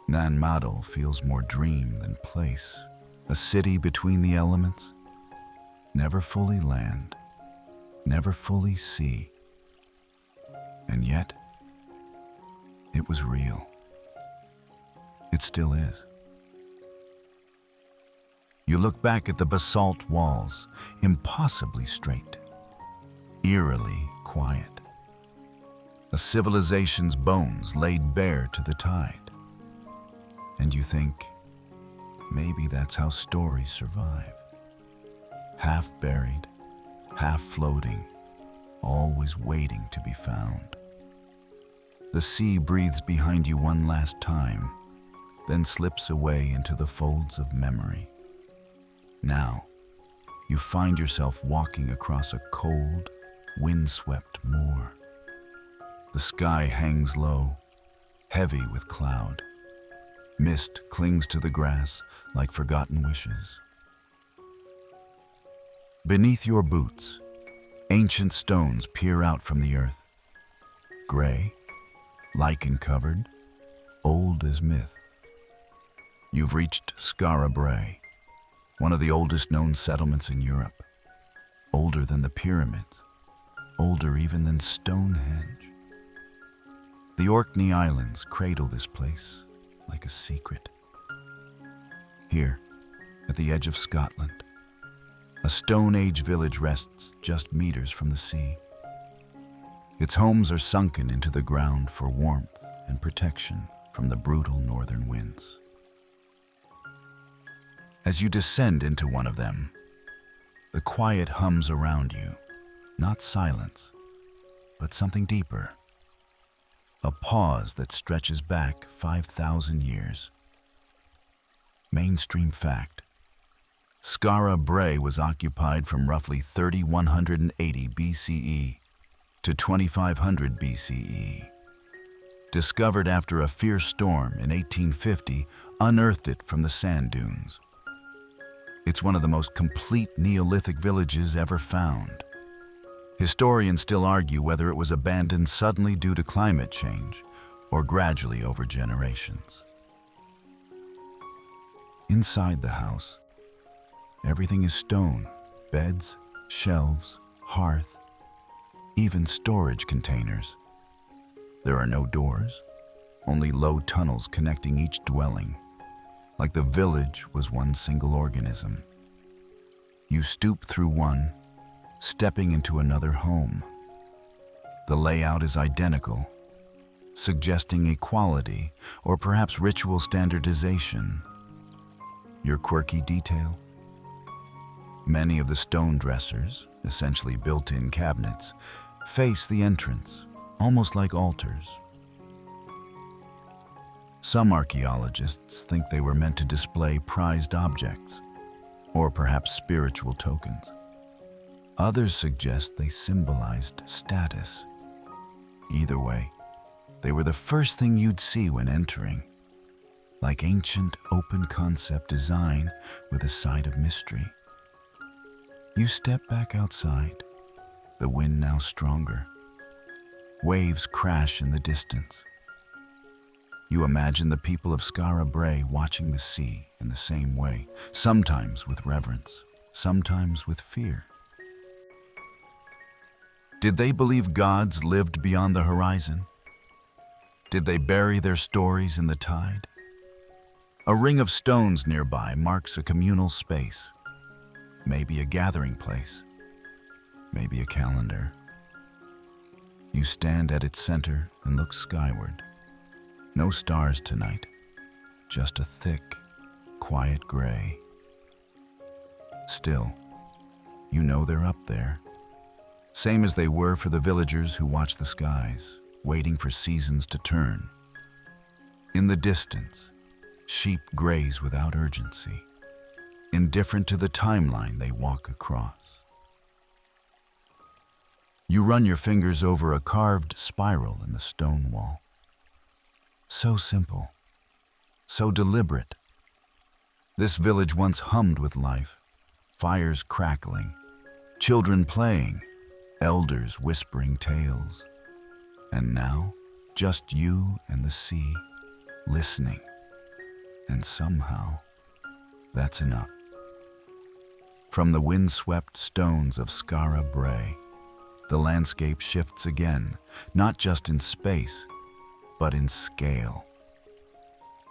Nan Madol feels more dream than place, a city between the elements, never fully land, never fully sea. And yet, it was real. It still is. You look back at the basalt walls, impossibly straight, eerily quiet. A civilization's bones laid bare to the tide. And you think, maybe that's how stories survive. Half buried, half floating, always waiting to be found. The sea breathes behind you one last time, then slips away into the folds of memory. Now, you find yourself walking across a cold, windswept moor. The sky hangs low, heavy with cloud. Mist clings to the grass like forgotten wishes. Beneath your boots, ancient stones peer out from the earth. Gray, lichen-covered, old as myth. You've reached Skara Brae, one of the oldest known settlements in Europe. Older than the pyramids, older even than Stonehenge. The Orkney Islands cradle this place like a secret. Here, at the edge of Scotland, a Stone Age village rests just meters from the sea. Its homes are sunken into the ground for warmth and protection from the brutal northern winds. As you descend into one of them, the quiet hums around you, not silence, but something deeper. A pause that stretches back 5,000 years. Mainstream fact: Skara Brae was occupied from roughly 3180 BCE to 2500 BCE. Discovered after a fierce storm in 1850 unearthed it from the sand dunes. It's one of the most complete Neolithic villages ever found. Historians still argue whether it was abandoned suddenly due to climate change or gradually over generations. Inside the house, everything is stone: beds, shelves, hearth, even storage containers. There are no doors, only low tunnels connecting each dwelling, like the village was one single organism. You stoop through one, stepping into another home. The layout is identical, suggesting equality or perhaps ritual standardization. Your quirky detail? Many of the stone dressers, essentially built-in cabinets, face the entrance, almost like altars. Some archaeologists think they were meant to display prized objects, or perhaps spiritual tokens. Others suggest they symbolized status. Either way, they were the first thing you'd see when entering, like ancient open-concept design with a side of mystery. You step back outside, the wind now stronger. Waves crash in the distance. You imagine the people of Skara Brae watching the sea in the same way, sometimes with reverence, sometimes with fear. Did they believe gods lived beyond the horizon? Did they bury their stories in the tide? A ring of stones nearby marks a communal space, maybe a gathering place, maybe a calendar. You stand at its center and look skyward. No stars tonight, just a thick, quiet gray. Still, you know they're up there, same as they were for the villagers who watch the skies, waiting for seasons to turn. In the distance, sheep graze without urgency, indifferent to the timeline they walk across. You run your fingers over a carved spiral in the stone wall. So simple, so deliberate. This village once hummed with life, fires crackling, children playing, elders whispering tales. And now, just you and the sea, listening. And somehow, that's enough. From the windswept stones of Skara Brae, the landscape shifts again, not just in space, but in scale.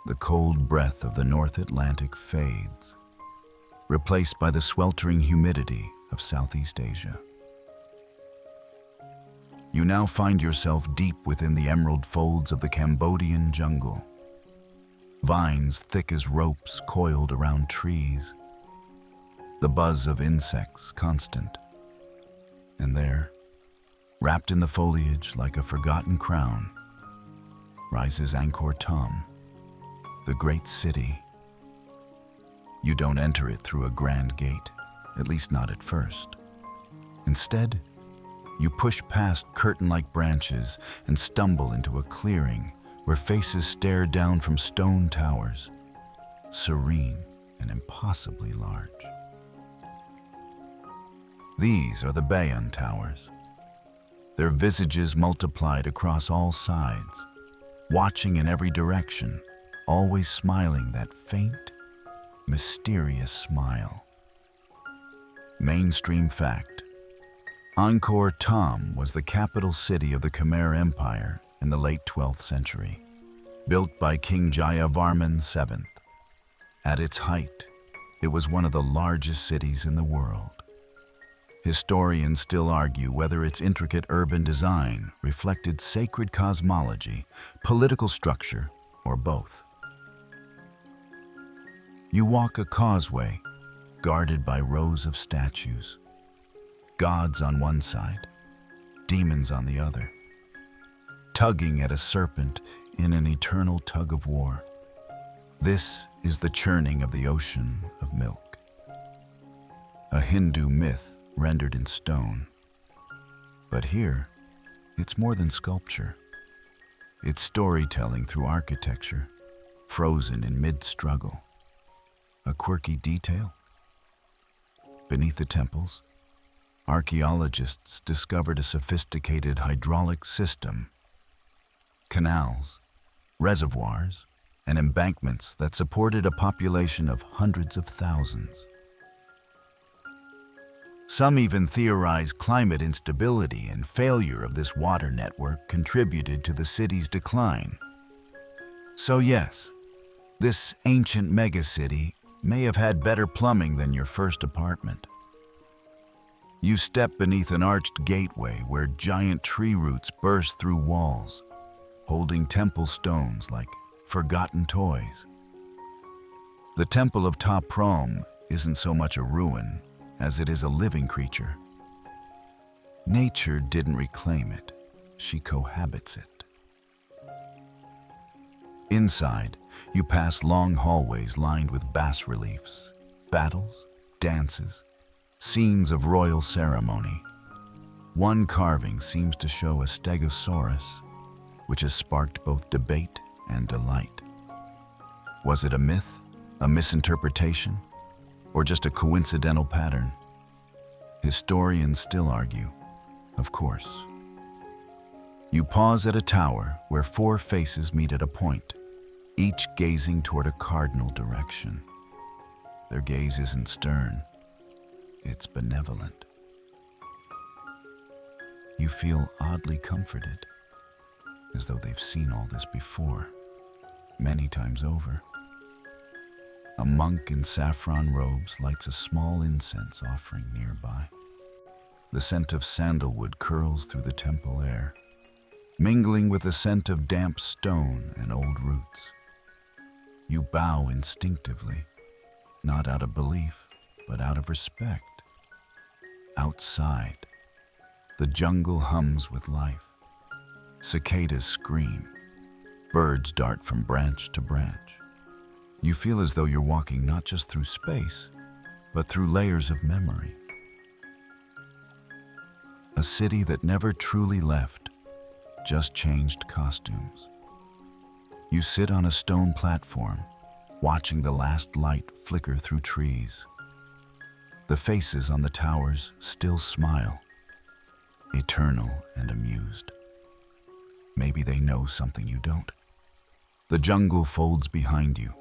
The cold breath of the North Atlantic fades, replaced by the sweltering humidity of Southeast Asia. You now find yourself deep within the emerald folds of the Cambodian jungle. Vines thick as ropes coiled around trees. The buzz of insects constant. And there, wrapped in the foliage like a forgotten crown, rises Angkor Thom, the great city. You don't enter it through a grand gate, at least not at first. Instead, you push past curtain-like branches and stumble into a clearing where faces stare down from stone towers, serene and impossibly large. These are the Bayon Towers, their visages multiplied across all sides, watching in every direction, always smiling that faint, mysterious smile. Mainstream fact: Angkor Thom was the capital city of the Khmer Empire in the late 12th century, built by King Jayavarman VII. At its height, it was one of the largest cities in the world. Historians still argue whether its intricate urban design reflected sacred cosmology, political structure, or both. You walk a causeway guarded by rows of statues, gods on one side, demons on the other, tugging at a serpent in an eternal tug of war. This is the churning of the ocean of milk, a Hindu myth rendered in stone. But here, it's more than sculpture. It's storytelling through architecture, frozen in mid-struggle. A quirky detail? Beneath the temples, archaeologists discovered a sophisticated hydraulic system, canals, reservoirs, and embankments that supported a population of hundreds of thousands. Some even theorize climate instability and failure of this water network contributed to the city's decline. So yes, this ancient megacity may have had better plumbing than your first apartment. You step beneath an arched gateway where giant tree roots burst through walls, holding temple stones like forgotten toys. The Temple of Ta Prohm isn't so much a ruin as it is a living creature. Nature didn't reclaim it, she cohabits it. Inside, you pass long hallways lined with bas-reliefs, battles, dances, scenes of royal ceremony. One carving seems to show a stegosaurus, which has sparked both debate and delight. Was it a myth, a misinterpretation, or just a coincidental pattern? Historians still argue, of course. You pause at a tower where four faces meet at a point, each gazing toward a cardinal direction. Their gaze isn't stern, it's benevolent. You feel oddly comforted, as though they've seen all this before, many times over. A monk in saffron robes lights a small incense offering nearby. The scent of sandalwood curls through the temple air, mingling with the scent of damp stone and old roots. You bow instinctively, not out of belief, but out of respect. Outside, the jungle hums with life. Cicadas scream. Birds dart from branch to branch. You feel as though you're walking not just through space, but through layers of memory. A city that never truly left, just changed costumes. You sit on a stone platform, watching the last light flicker through trees. The faces on the towers still smile, eternal and amused. Maybe they know something you don't. The jungle folds behind you,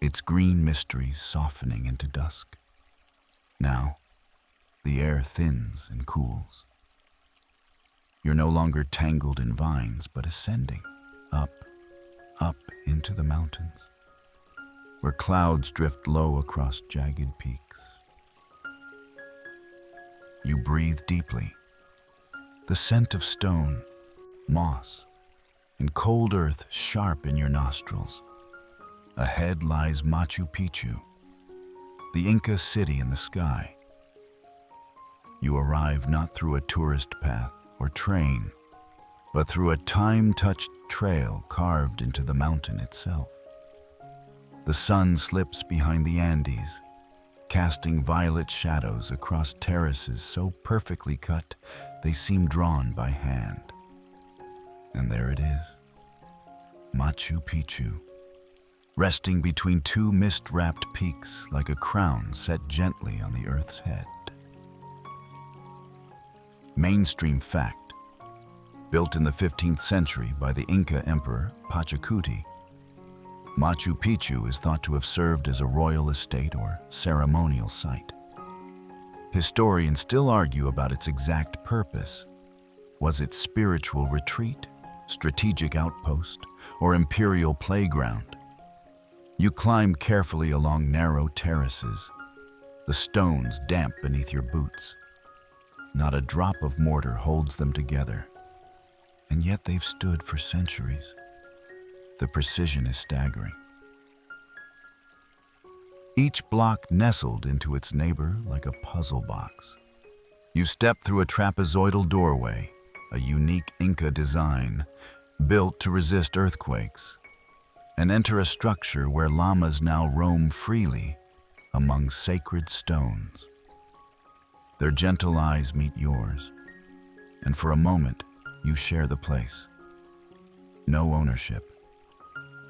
its green mysteries softening into dusk. Now, the air thins and cools. You're no longer tangled in vines, but ascending, up into the mountains, where clouds drift low across jagged peaks. You breathe deeply. The scent of stone, moss, and cold earth sharp in your nostrils. Ahead lies Machu Picchu, the Inca city in the sky. You arrive not through a tourist path or train, but through a time-touched trail carved into the mountain itself. The sun slips behind the Andes, casting violet shadows across terraces so perfectly cut they seem drawn by hand. And there it is, Machu Picchu, resting between two mist-wrapped peaks like a crown set gently on the earth's head. Mainstream fact: built in the 15th century by the Inca Emperor Pachacuti, Machu Picchu is thought to have served as a royal estate or ceremonial site. Historians still argue about its exact purpose. Was it spiritual retreat, strategic outpost, or imperial playground? You climb carefully along narrow terraces, the stones damp beneath your boots. Not a drop of mortar holds them together, and yet they've stood for centuries. The precision is staggering. Each block nestled into its neighbor like a puzzle box. You step through a trapezoidal doorway, a unique Inca design, built to resist earthquakes, and enter a structure where llamas now roam freely among sacred stones. Their gentle eyes meet yours, and for a moment, you share the place. No ownership,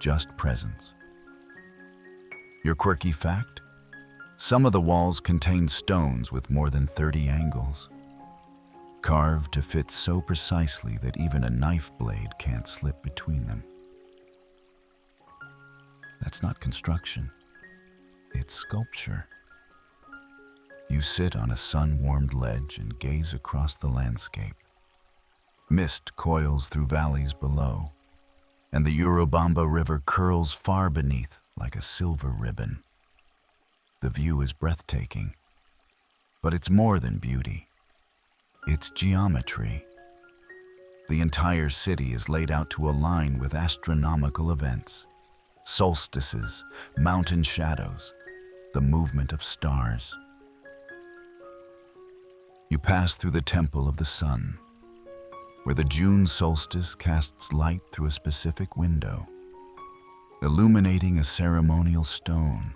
just presence. Your quirky fact? Some of the walls contain stones with more than 30 angles, carved to fit so precisely that even a knife blade can't slip between them. That's not construction, it's sculpture. You sit on a sun-warmed ledge and gaze across the landscape. Mist coils through valleys below, and the Vilcabamba River curls far beneath like a silver ribbon. The view is breathtaking, but it's more than beauty. It's geometry. The entire city is laid out to align with astronomical events, solstices, mountain shadows, the movement of stars. You pass through the Temple of the Sun, where the June solstice casts light through a specific window, illuminating a ceremonial stone.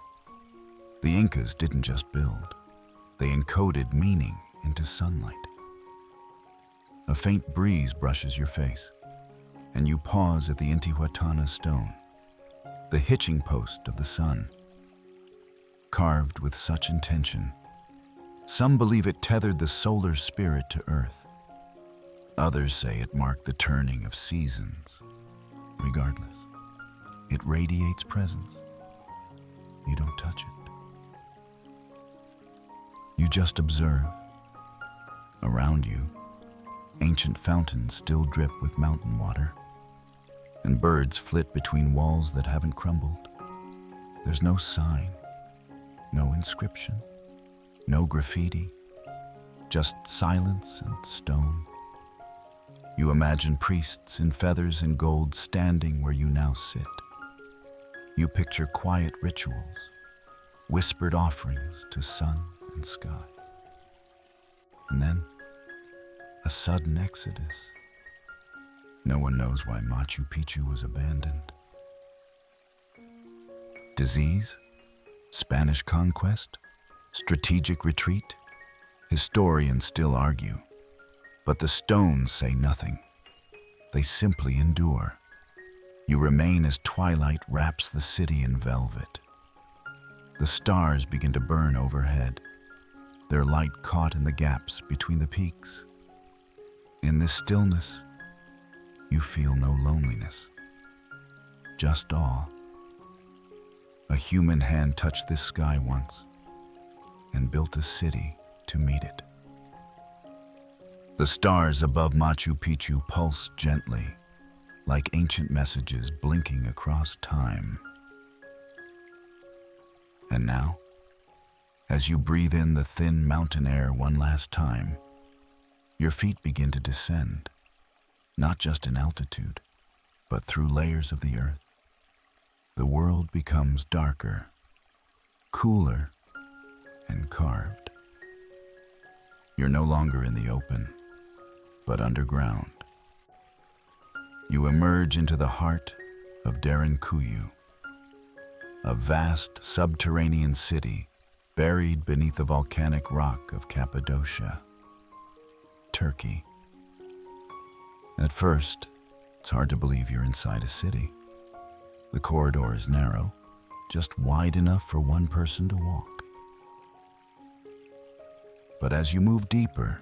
The Incas didn't just build, they encoded meaning into sunlight. A faint breeze brushes your face, and you pause at the Intihuatana stone, the hitching post of the sun. Carved with such intention, some believe it tethered the solar spirit to Earth. Others say it marked the turning of seasons. Regardless, it radiates presence. You don't touch it. You just observe. Around you, ancient fountains still drip with mountain water, and birds flit between walls that haven't crumbled. There's no sign, no inscription, no graffiti, just silence and stone. You imagine priests in feathers and gold standing where you now sit. You picture quiet rituals, whispered offerings to sun and sky. And then, a sudden exodus. No one knows why Machu Picchu was abandoned. Disease? Spanish conquest? Strategic retreat? Historians still argue, but the stones say nothing. They simply endure. You remain as twilight wraps the city in velvet. The stars begin to burn overhead, their light caught in the gaps between the peaks. In this stillness, you feel no loneliness, just awe. A human hand touched this sky once and built a city to meet it. The stars above Machu Picchu pulse gently, like ancient messages blinking across time. And now, as you breathe in the thin mountain air one last time, your feet begin to descend, not just in altitude, but through layers of the earth. The world becomes darker, cooler, and carved. You're no longer in the open, but underground. You emerge into the heart of Derinkuyu, a vast subterranean city buried beneath the volcanic rock of Cappadocia, Turkey. At first, it's hard to believe you're inside a city. The corridor is narrow, just wide enough for one person to walk. But as you move deeper,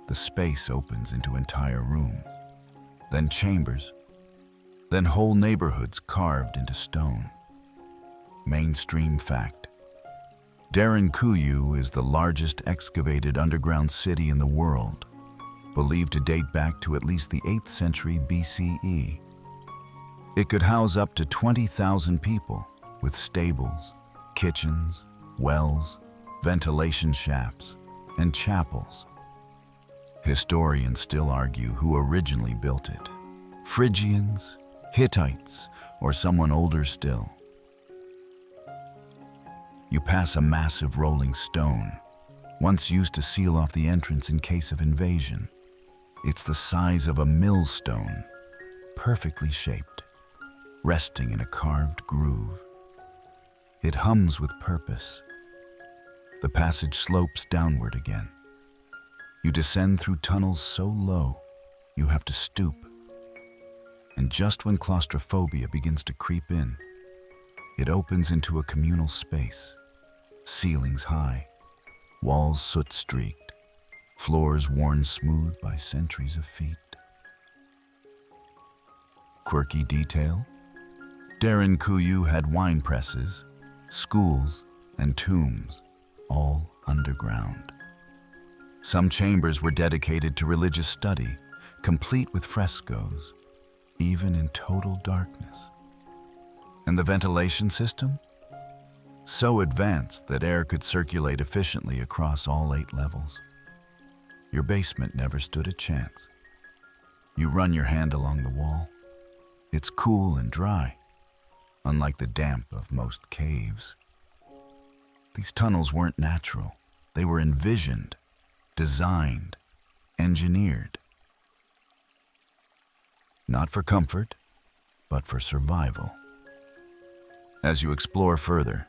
the space opens into entire rooms, then chambers, then whole neighborhoods carved into stone. Mainstream fact: Derinkuyu is the largest excavated underground city in the world, believed to date back to at least the 8th century BCE. It could house up to 20,000 people, with stables, kitchens, wells, ventilation shafts, and chapels. Historians still argue who originally built it: Phrygians, Hittites, or someone older still. You pass a massive rolling stone, once used to seal off the entrance in case of invasion. It's the size of a millstone, perfectly shaped, resting in a carved groove. It hums with purpose. The passage slopes downward again. You descend through tunnels so low, you have to stoop. And just when claustrophobia begins to creep in, it opens into a communal space, ceilings high, walls soot-streaked, floors worn smooth by centuries of feet. Quirky detail? Derinkuyu had wine presses, schools, and tombs, all underground. Some chambers were dedicated to religious study, complete with frescoes, even in total darkness. And the ventilation system? So advanced that air could circulate efficiently across all 8 levels. Your basement never stood a chance. You run your hand along the wall. It's cool and dry, unlike the damp of most caves. These tunnels weren't natural. They were envisioned, designed, engineered. Not for comfort, but for survival. As you explore further,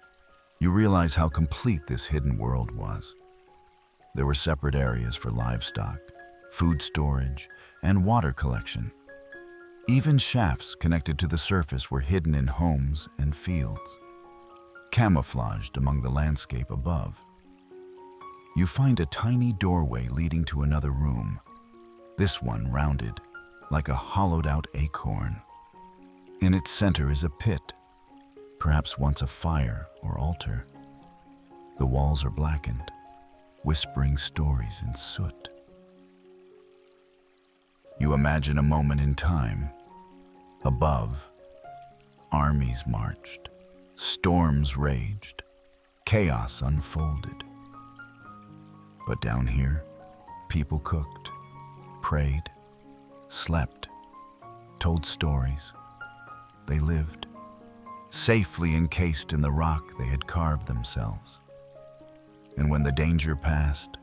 you realize how complete this hidden world was. There were separate areas for livestock, food storage, and water collection. Even shafts connected to the surface were hidden in homes and fields, camouflaged among the landscape above. You find a tiny doorway leading to another room, this one rounded, like a hollowed-out acorn. In its center is a pit, perhaps once a fire or altar. The walls are blackened, whispering stories in soot. You imagine a moment in time. Above, armies marched, storms raged, chaos unfolded. But down here, people cooked, prayed, slept, told stories. They lived, safely encased in the rock they had carved themselves. And when the danger passed,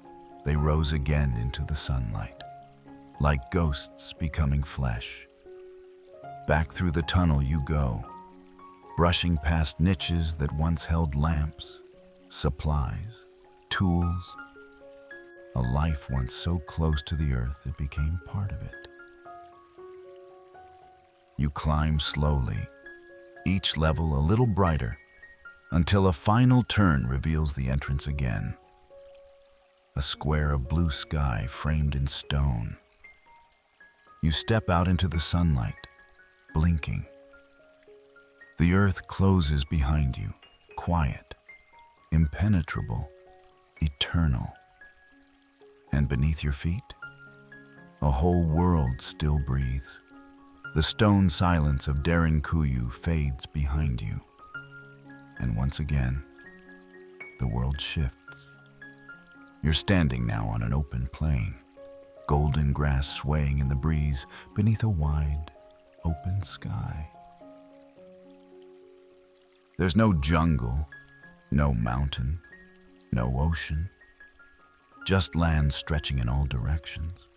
they rose again into the sunlight, like ghosts becoming flesh. Back through the tunnel you go, brushing past niches that once held lamps, supplies, tools, a life once so close to the earth it became part of it. You climb slowly, each level a little brighter, until a final turn reveals the entrance again. A square of blue sky framed in stone. You step out into the sunlight, blinking. The earth closes behind you, quiet, impenetrable, eternal. And beneath your feet, a whole world still breathes. The stone silence of Derinkuyu fades behind you. And once again, the world shifts. You're standing now on an open plain, golden grass swaying in the breeze beneath a wide, open sky. There's no jungle, no mountain, no ocean, just land stretching in all directions.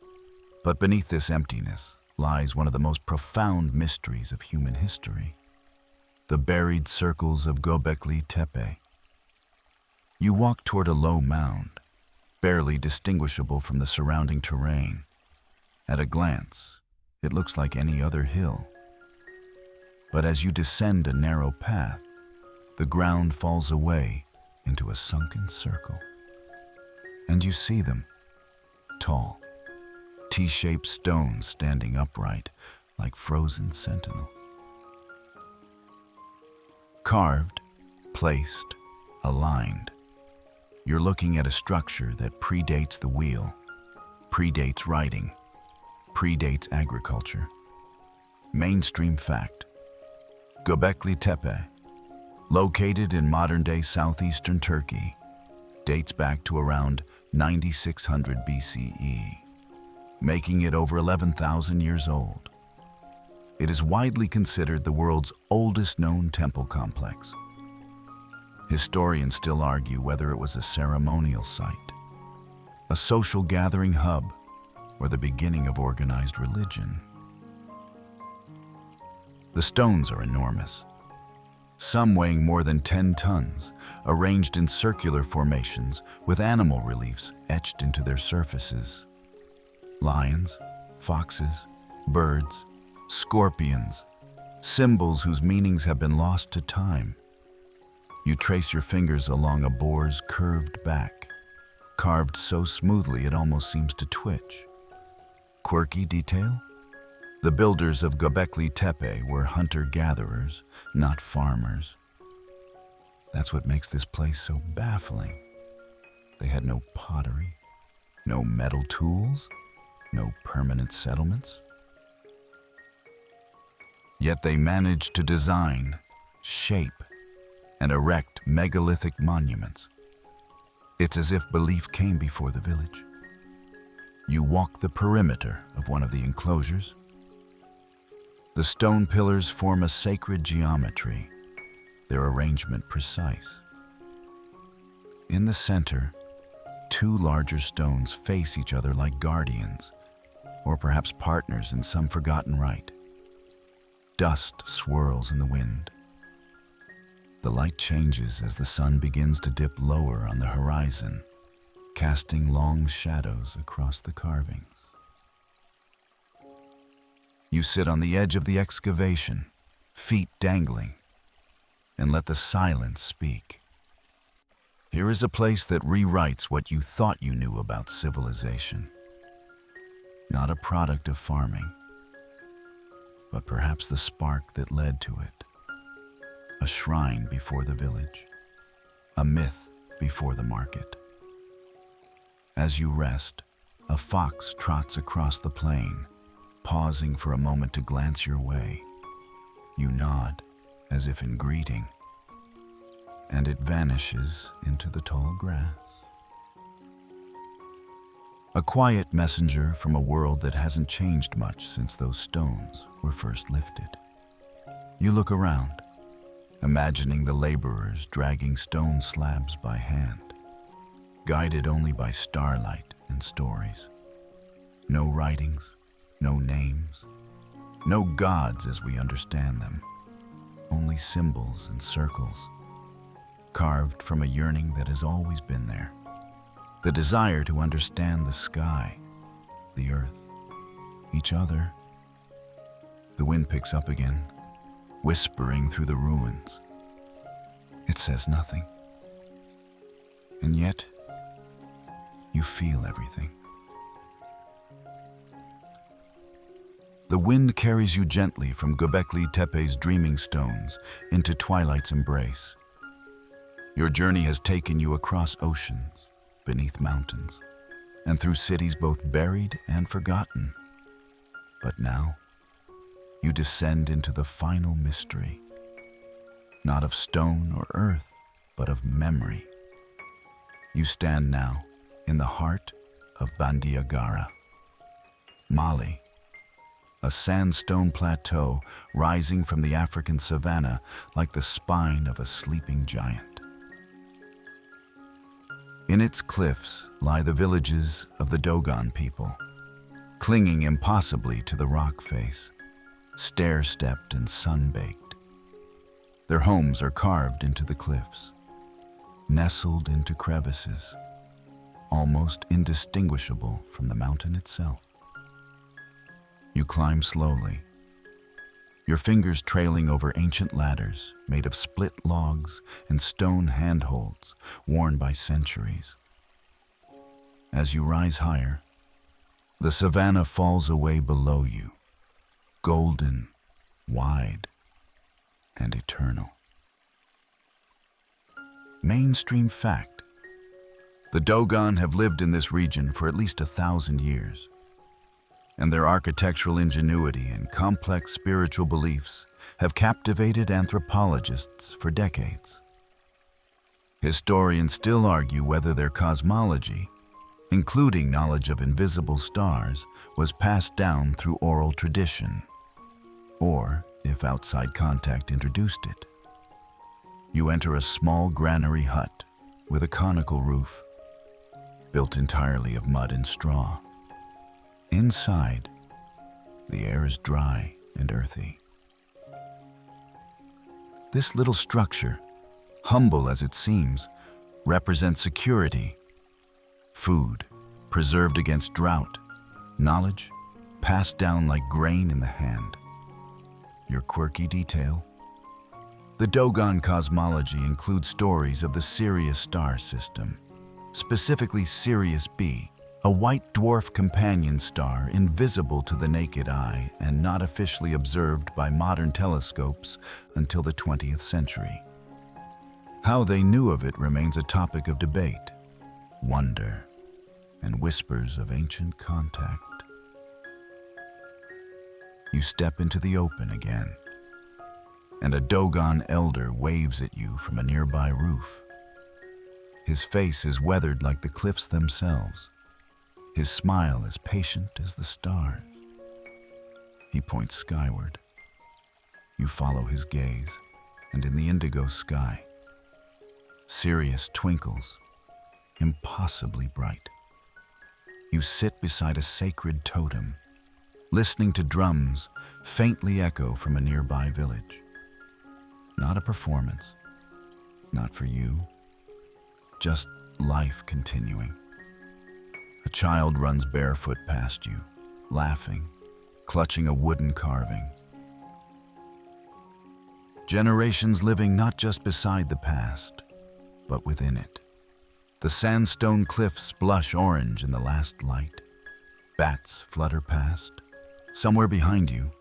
But beneath this emptiness lies one of the most profound mysteries of human history. The buried circles of Göbekli Tepe. You walk toward a low mound, barely distinguishable from the surrounding terrain. At a glance, it looks like any other hill. But as you descend a narrow path, the ground falls away into a sunken circle. And you see them, tall, T-shaped stones standing upright like frozen sentinels. Carved, placed, aligned. You're looking at a structure that predates the wheel, predates writing, predates agriculture. Mainstream fact: Göbekli Tepe, located in modern-day southeastern Turkey, dates back to around 9600 BCE, making it over 11,000 years old. It is widely considered the world's oldest known temple complex. Historians still argue whether it was a ceremonial site, a social gathering hub, or the beginning of organized religion. The stones are enormous, some weighing more than 10 tons, arranged in circular formations with animal reliefs etched into their surfaces. Lions, foxes, birds, scorpions, symbols whose meanings have been lost to time. You trace your fingers along a boar's curved back, carved so smoothly it almost seems to twitch. Quirky detail? The builders of Göbekli Tepe were hunter-gatherers, not farmers. That's what makes this place so baffling. They had no pottery, no metal tools, no permanent settlements. Yet they managed to design, shape, and erect megalithic monuments. It's as if belief came before the village. You walk the perimeter of one of the enclosures. The stone pillars form a sacred geometry, their arrangement precise. In the center, two larger stones face each other like guardians, or perhaps partners in some forgotten rite. Dust swirls in the wind. The light changes as the sun begins to dip lower on the horizon, casting long shadows across the carvings. You sit on the edge of the excavation, feet dangling, and let the silence speak. Here is a place that rewrites what you thought you knew about civilization. Not a product of farming, but perhaps the spark that led to it. A shrine before the village, a myth before the market. As you rest, a fox trots across the plain, pausing for a moment to glance your way. You nod, as if in greeting, and it vanishes into the tall grass. A quiet messenger from a world that hasn't changed much since those stones were first lifted. You look around, imagining the laborers dragging stone slabs by hand, guided only by starlight and stories. No writings, no names, no gods as we understand them, only symbols and circles, carved from a yearning that has always been there. The desire to understand the sky, the earth, each other. The wind picks up again, whispering through the ruins. It says nothing. And yet, you feel everything. The wind carries you gently from Göbekli Tepe's dreaming stones into twilight's embrace. Your journey has taken you across oceans, beneath mountains, and through cities both buried and forgotten. But now, you descend into the final mystery, not of stone or earth, but of memory. You stand now in the heart of Bandiagara, Mali, a sandstone plateau rising from the African savanna like the spine of a sleeping giant. In its cliffs lie the villages of the Dogon people, clinging impossibly to the rock face, stair-stepped and sun-baked. Their homes are carved into the cliffs, nestled into crevices, almost indistinguishable from the mountain itself. You climb slowly, your fingers trailing over ancient ladders made of split logs and stone handholds worn by centuries. As you rise higher, the savanna falls away below you, golden, wide, and eternal. Mainstream fact: the Dogon have lived in this region for at least 1,000 years, and their architectural ingenuity and complex spiritual beliefs have captivated anthropologists for decades. Historians still argue whether their cosmology, including knowledge of invisible stars, was passed down through oral tradition, or if outside contact introduced it. You enter a small granary hut with a conical roof, built entirely of mud and straw. Inside, the air is dry and earthy. This little structure, humble as it seems, represents security, food preserved against drought, knowledge passed down like grain in the hand. Your quirky detail: The Dogon cosmology includes stories of the Sirius star system, specifically Sirius B, a white dwarf companion star invisible to the naked eye and not officially observed by modern telescopes until the 20th century. How they knew of it remains a topic of debate, wonder, and whispers of ancient contact. You step into the open again, and a Dogon elder waves at you from a nearby roof. His face is weathered like the cliffs themselves. His smile is patient as the stars. He points skyward. You follow his gaze, and in the indigo sky, Sirius twinkles, impossibly bright. You sit beside a sacred totem, listening to drums faintly echo from a nearby village. Not a performance, not for you, just life continuing. A child runs barefoot past you, laughing, clutching a wooden carving. Generations living not just beside the past, but within it. The sandstone cliffs blush orange in the last light. Bats flutter past. Somewhere behind you,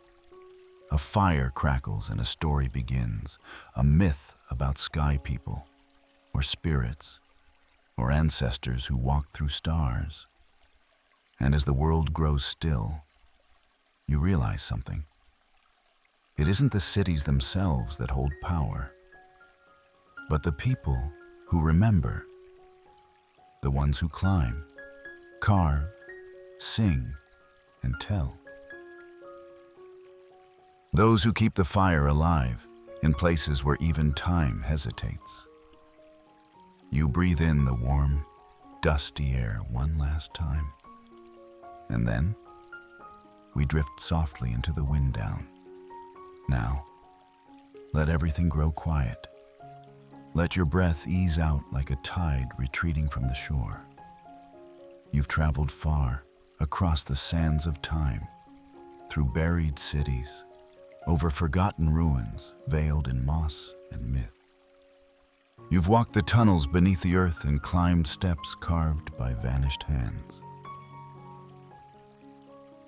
a fire crackles and a story begins, a myth about sky people, or spirits, or ancestors who walked through stars. And as the world grows still, you realize something. It isn't the cities themselves that hold power, but the people who remember, the ones who climb, carve, sing, and tell. Those who keep the fire alive in places where even time hesitates. You breathe in the warm, dusty air one last time. And then, we drift softly into the wind down. Now, let everything grow quiet. Let your breath ease out like a tide retreating from the shore. You've traveled far, across the sands of time, through buried cities, over forgotten ruins veiled in moss and myth. You've walked the tunnels beneath the earth and climbed steps carved by vanished hands.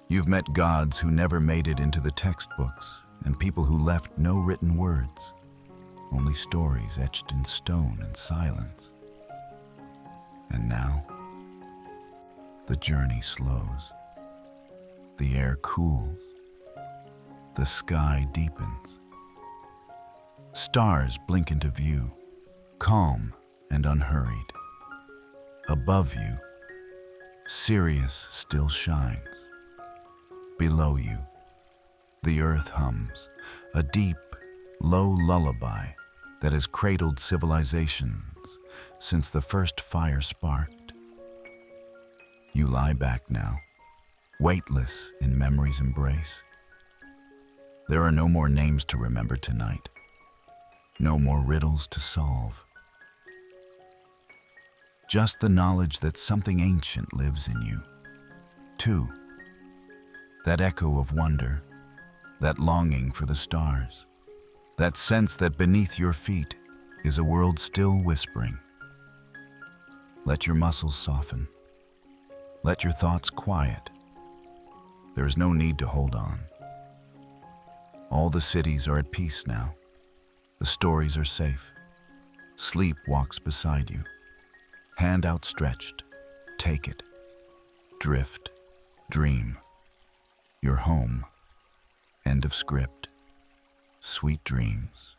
You've met gods who never made it into the textbooks and people who left no written words, only stories etched in stone and silence. And now, the journey slows. The air cools. The sky deepens. Stars blink into view, calm and unhurried. Above you, Sirius still shines. Below you, the earth hums, a deep, low lullaby that has cradled civilizations since the first fire sparked. You lie back now, weightless in memory's embrace. There are no more names to remember tonight, no more riddles to solve. Just the knowledge that something ancient lives in you, too. That echo of wonder, that longing for the stars, that sense that beneath your feet is a world still whispering. Let your muscles soften. Let your thoughts quiet. There is no need to hold on. All the cities are at peace now. The stories are safe. Sleep walks beside you. Hand outstretched, take it. Drift, dream. Your home. End of script. Sweet dreams.